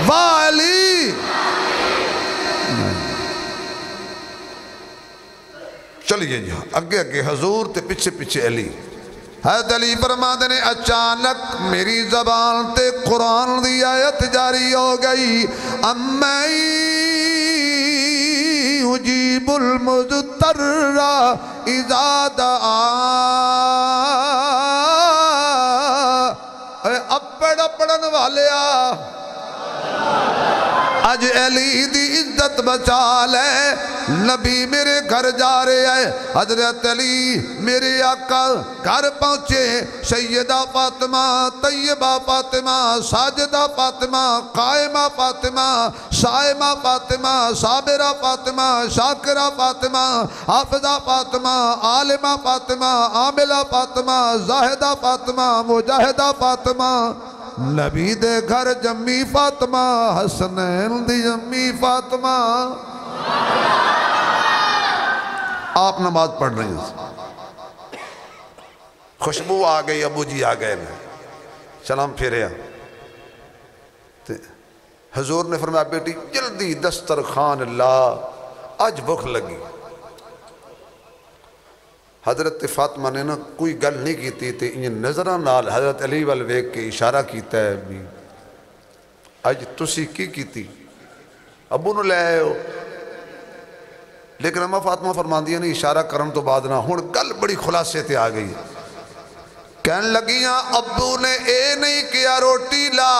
واہ علی چلیے جی اگے اگے حضور تے پیچھے پیچھے علی حضرت علی فرماتے نے اچانک میری زبان تے قرآن دی آیت جاری ہو گئی امی اجیب المضطر اذا دعا اپڑ پڑھن والیا اج علی دی عزت بچا لے نبی میرے گھر جا رہے ہیں حضرت علی میرے آقا گھر پہنچے سیدہ فاطمہ طیبہ فاطمہ ساجدہ فاطمہ قائمہ فاطمہ صائمہ فاطمہ صابرہ فاطمہ شاکرہ فاطمہ حافظہ فاطمہ عالمہ فاطمہ عاملہ فاطمہ زاہدہ فاطمہ مجاہدہ فاطمہ نبی دے گھر جمی فاطمہ حسنین دی جمی فاطمہ آپ نماز پڑھ رہی ہیں خوشبو آ گئی ابو جی آ گئے سلام پھیریا حضور نے فرمایا بیٹی جلدی دسترخوان اللہ آج بھوک لگی حضرت فاطمہ نے نا کوئی گل نہیں کیتی تھی انہیں نظران نال حضرت علی والویک کے اشارہ کیتا ہے بھی آج تسی کی کیتی ابو نو لے آئے ہو لیکن اما فاطمہ فرماندیاں نے اشارہ کرن تو بعد نہ ہون گل بڑی خلاصے تے آ گئی کہن لگیاں ابو نے اے نہیں کیا روٹی لا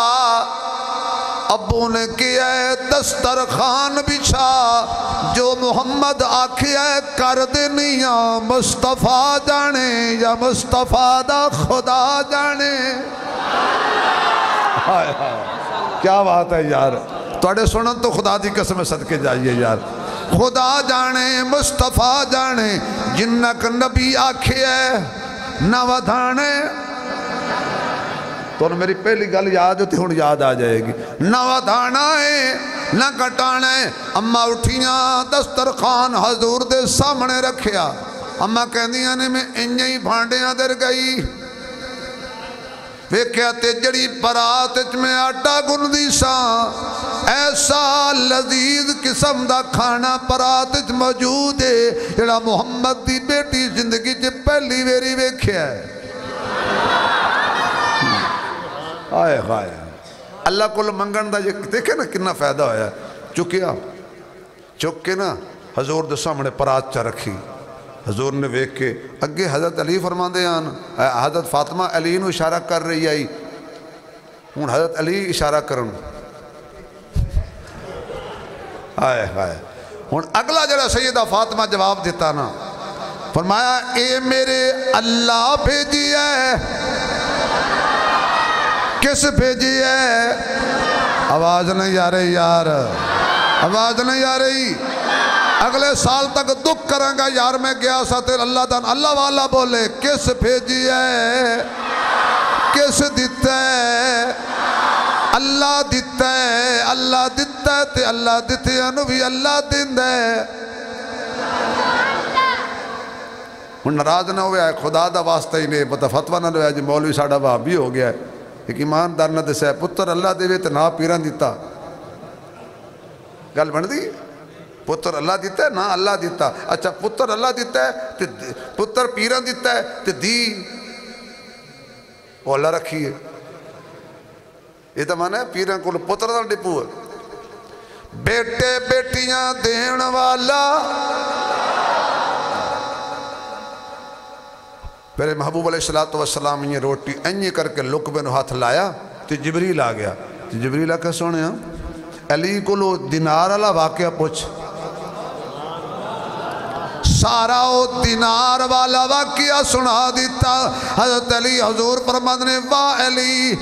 ابو نے کیا ہے دسترخوان بچھا جو محمد آکھیا ہے کر دنیا مصطفیٰ جانے یا مصطفیٰ دا خدا جانے کیا بات ہے یار توڑے سنن تو خدا دی قسم صدقے جائیے یار خدا جانے مصطفیٰ جانے جنک نبی آکھیا ہے نہ ودھانے تو میری پہلی گل یاد ہوتی ہون یاد آ جائے گی نہ ودھانا ہے نہ کٹانا ہے اماں اٹھیاں دسترخوان حضور دے سامنے رکھیا اماں کہندیاں نے میں انجھیں بھانڈیاں در گئی ویکھیا تے جڑی برات میں آٹا گندی سا ایسا لذیذ قسم دا کھانا برات موجود ہے جڑا محمد دی بیٹی زندگی چ پہلی ویری ویکھیا ہے آئے غائے اللہ کو منگن دا یہ دیکھے نا کتنا فائدہ ہویا چکیا چک کے نا حضور دے سامنے پرات چا رکھی حضور نے ویکھ کے اگے حضرت علی فرمان دے آن حضرت فاطمہ علی نو اشارہ کر رہی آئی ہون حضرت علی اشارہ کرن آئے غائے ہون اگلا جڑا سیدہ فاطمہ جواب دیتا نا فرمایا اے میرے اللہ بھیجی ہے کس بھیجی ہے آواز نہیں آ رہی یار آواز نہیں آ رہی اگلے سال تک دکھ کریں گا یار میں گیا سا تیر اللہ دان اللہ والا بولے کس بھیجی ہے کس دیتا ہے اللہ دیتا ہے اللہ دیتا ہے تے اللہ دیتے ہیں انہوں بھی اللہ دن ہے ہن ناراض نہ ہویا ہے خدا دا واسطہ ہی نہیں پتہ فتوہ نہ لیا جی مولوی ساڑھا وہابی ہو گیا ہے ایک ایماندار نہ دسے پتر اللہ دے تے نہ پیران دیتا گل بن دی پتر اللہ دیتا ہے نہ اللہ دیتا اچھا پتر اللہ دیتا ہے پتر پیران دیتا ہے تے دی وہ اللہ رکھی ہے یہ تو مانا ہے پیران کو پتر نہ ڈپو ہے بیٹے بیٹیاں دین والا پہلے محبوب علیہ السلام یہ روٹی انجی کر کے لقبے نو ہاتھ لایا تو جبریل آ گیا تو جبریل آکے سونے ہاں علی کو لو دینار والا واقعہ پوچھ سارا او دینار والا واقعہ سنا دیتا حضرت علی حضور فرماتے نے واہ علی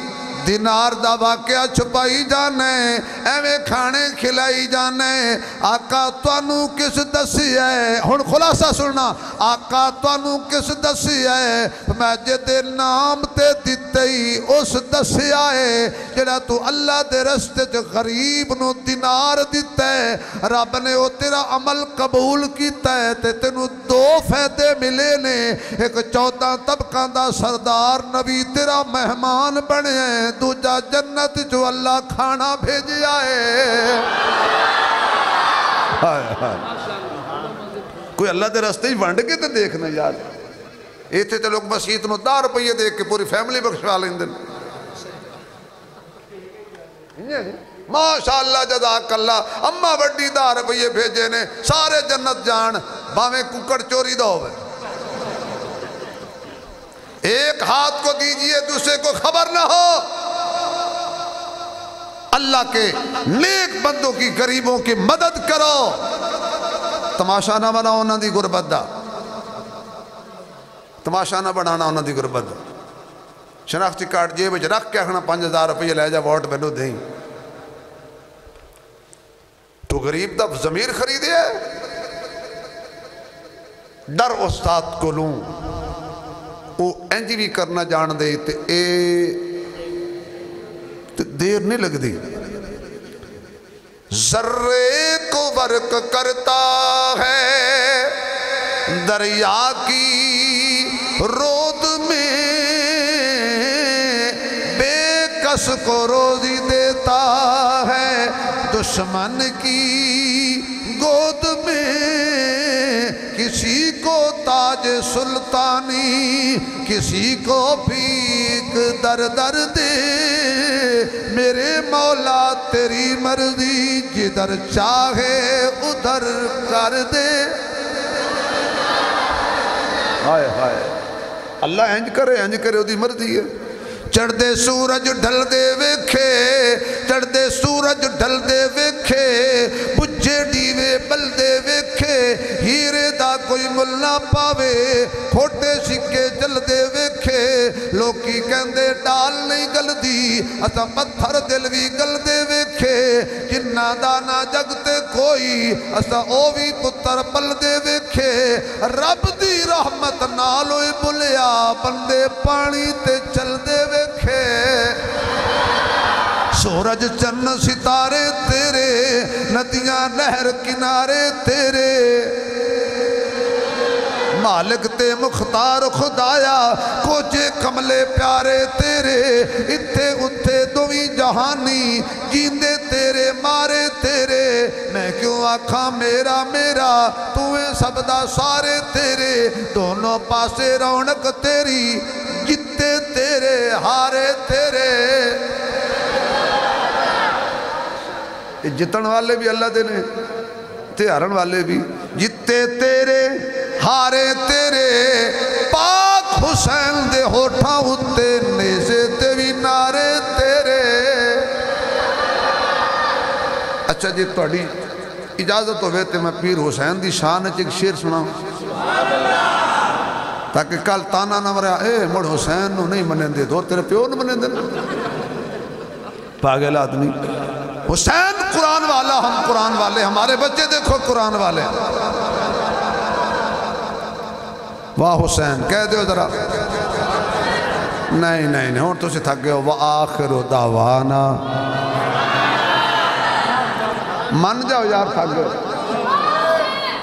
دینار دا واقعہ چھپائی جانے ایویں کھانے کھلائی جانے آقا توانو کس دسی ہے ہن خلاصہ سننا آقا توانو کس دسی ہے میں جدے نام تے دیتے ہی اس دسی آئے جڑا تو اللہ دے رستے جو غریب نو دینار دیتا ہے رب نے وہ تیرا عمل قبول کیتا ہے تے تینو دو فائدے ملے نے ایک 14 طبقہ دا سردار نبی تیرا مہمان بنے ہیں دوجا جنت جو اللہ کھانا بھیجے آئے کوئی اللہ دے رستے ہی ونڈ کے تے دیکھنا یار ایتھے تے لوگ مسیحت نو 10 روپیے دیکھ کے پوری فیملی بخشوا لیں دن ماشاءاللہ جزاک اللہ اما وڈی 10 روپیے بھیجے نے سارے جنت جان باویں ککڑ چوری دا ہوئے ایک ہاتھ کو دیجئے دوسرے کو خبر نہ ہو اللہ کے نیک بندوں کی غریبوں کی مدد کرو تماشا نہ بناؤ انہاں دی غربت دا تماشا نہ بنانا انہاں دی غربت دا شناختی کارڈ جیب وچ رکھ کے آخنا 5000 روپیے لے جا ووٹ مینوں دیں تو غریب دا ضمیر خریدے ڈر استاد کو لوں وہ انجی بھی کرنا جان دے تے اے دیر نہیں لگ دی ذرے کو ورک کرتا ہے دریا کی رود میں بے کس کو روزی دیتا ہے دشمن کی گود میں کسی کو تاج سلطانی کسی کو بھیک در در دے میرے مولا تیری مرضی جدھر چاہے ادھر کر دے ہائے ہائے اللہ انج کرے دی مرضی ہے چڑھ دے سورج ڈھل دے ویکھے چڑھ دے سورج ڈھل دے ویکھے بجھے ڈیوے بل دے ویکھے ہیرے دا کوئی مل نہ پاوے کھوٹے سکے جل دے ویکھے لوکی کہندے ڈال نہیں گل دی اسا پتھر دل بھی گل دے ویکھے جنہ دانا جگتے کوئی اسا اووی پتر پل دے ویکھے رب دی رحمت نالوئی بلیا بندے پانی تے چل دے ویکھے سورج چن ستارے تیرے ندیاں نہر کنارے تیرے مالک تے مختار خدایا کوچے کملے پیارے تیرے اتھے اتھے دوی جہانی جیندے تیرے مارے تیرے میں کیوں آکھاں میرا میرا تویں سبدا سارے تیرے دونوں پاسے رونق تیری جتے تیرے ہارے تیرے جتن والے بھی اللہ دے نے تے ہارن والے بھی جتے تیرے ہارے تیرے پاک حسین دے ہوٹھاں ہوتے نیزے تے بھی نارے تیرے اچھا جی توڑی اجازت ہوئے تے میں پیر حسین دی شان ایک شیر سنا تاکہ کل تانا نہ مریا اے مڑ حسین نو نہیں منیں دے دو تیرے پیو نو منیں دے پاگل آدمی حسین قرآن والا ہم قرآن والے ہمارے بچے دیکھو قرآن والے واہ حسین کہہ دیو ذرا نہیں اور تو سے تھک گئے ہو وآخر دعوانا مان جاؤ یار تھک گئے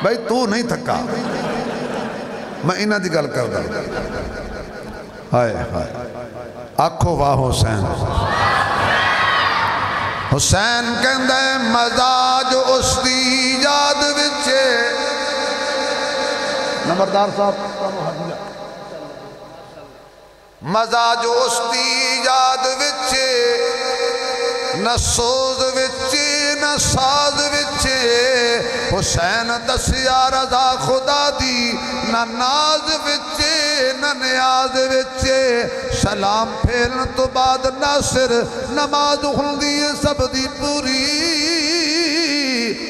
بھائی تو نہیں تھکا میں انہاں دی گل کر دا ہائے ہائے آکھو واہ حسین حسین کہندہ ہے مزاج اس دی یاد وچے نمبردار صاحب مزاج اس دی یاد وچے نہ سوز وچے نہ ساز وچے حسین دسیا رضا خدا دی نہ ناز وچے نہ نیاز وچے سلام پھیلن تو بعد ناصر نماز ہندی سب دی پوری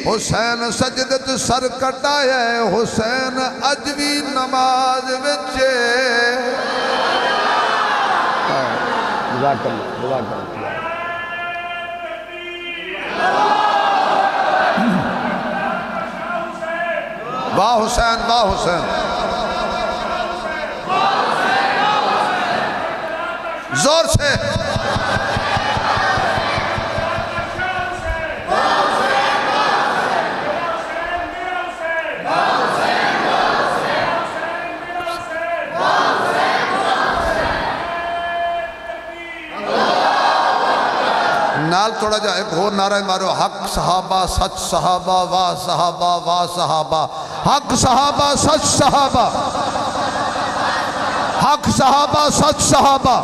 حسین سجدت سر کٹایا ہے حسین اجوی نماز وچے جزاک اللہ جزاک اللہ۔ واہ حسین واہ حسین، زور سے نال تھوڑا جا ایک اور نعرہ مارو، حق صحابہ سچ صحابہ واہ صحابہ واہ صحابہ، حق صحابہ سچ صحابہ، حق صحابہ سچ صحابہ،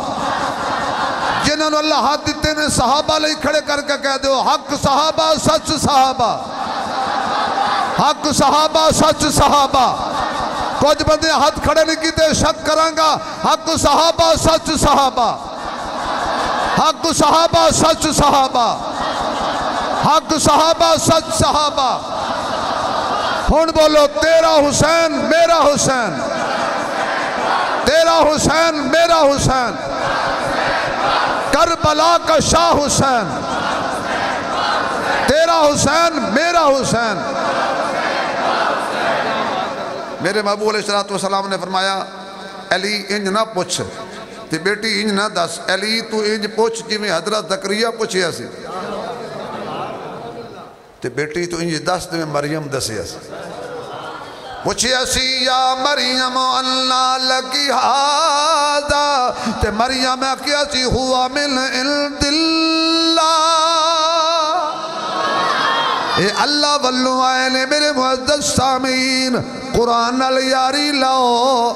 جنہوں نے اللہ ہاتھ دیتے نے صحابہ لئی کھڑے کر کے کہہ دو حق صحابہ سچ صحابہ، حق صحابہ سچ صحابہ۔ کچھ بندے ہاتھ کھڑے نہیں کیتے شک کرانگا، حق صحابہ سچ صحابہ، حق صحابہ سچ صحابہ، حق صحابہ سچ صحابہ۔ ہن بولو تیرا حسین میرا حسین، تیرا حسین میرا حسین، کربلا کا شاہ حسین، تیرا حسین میرا حسین۔ میرے محبوب علیہ السلام نے فرمایا علی انج نہ پوچھ تے بیٹی انج نہ دس، علی تو انج پوچھ جی میں حضرت زکریا پوچھیا سی، تے بیٹی تو انج دس تے میں مریم دسیا سی، پوچھیا سی یا مریم اللہ لکی ہادا، تے مریم کیا سی ہوا من عند اللہ، اے اللہ واللو آئے نے میرے معزز سامعین، قرآن نال یاری لاؤ،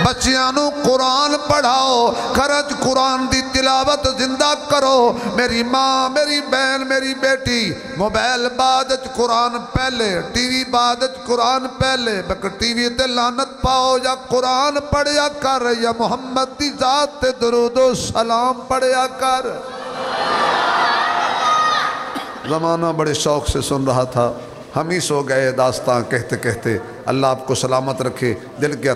بچیانوں قرآن پڑھاؤ، خرج قرآن دی تلاوت زندہ کرو۔ میری ماں میری بہن میری بیٹی، موبائل بعدت قرآن پہلے، ٹی وی بعدت قرآن پہلے، بکر ٹی وی تے لعنت پاؤ، یا قرآن پڑھیا کر، یا محمد دی ذات تے درود و سلام پڑھیا کر۔ زمانہ بڑے شوق سے سن رہا تھا، ہم ہی سو گئے داستان کہتے کہتے۔ اللہ آپ کو سلامت رکھے، دل کے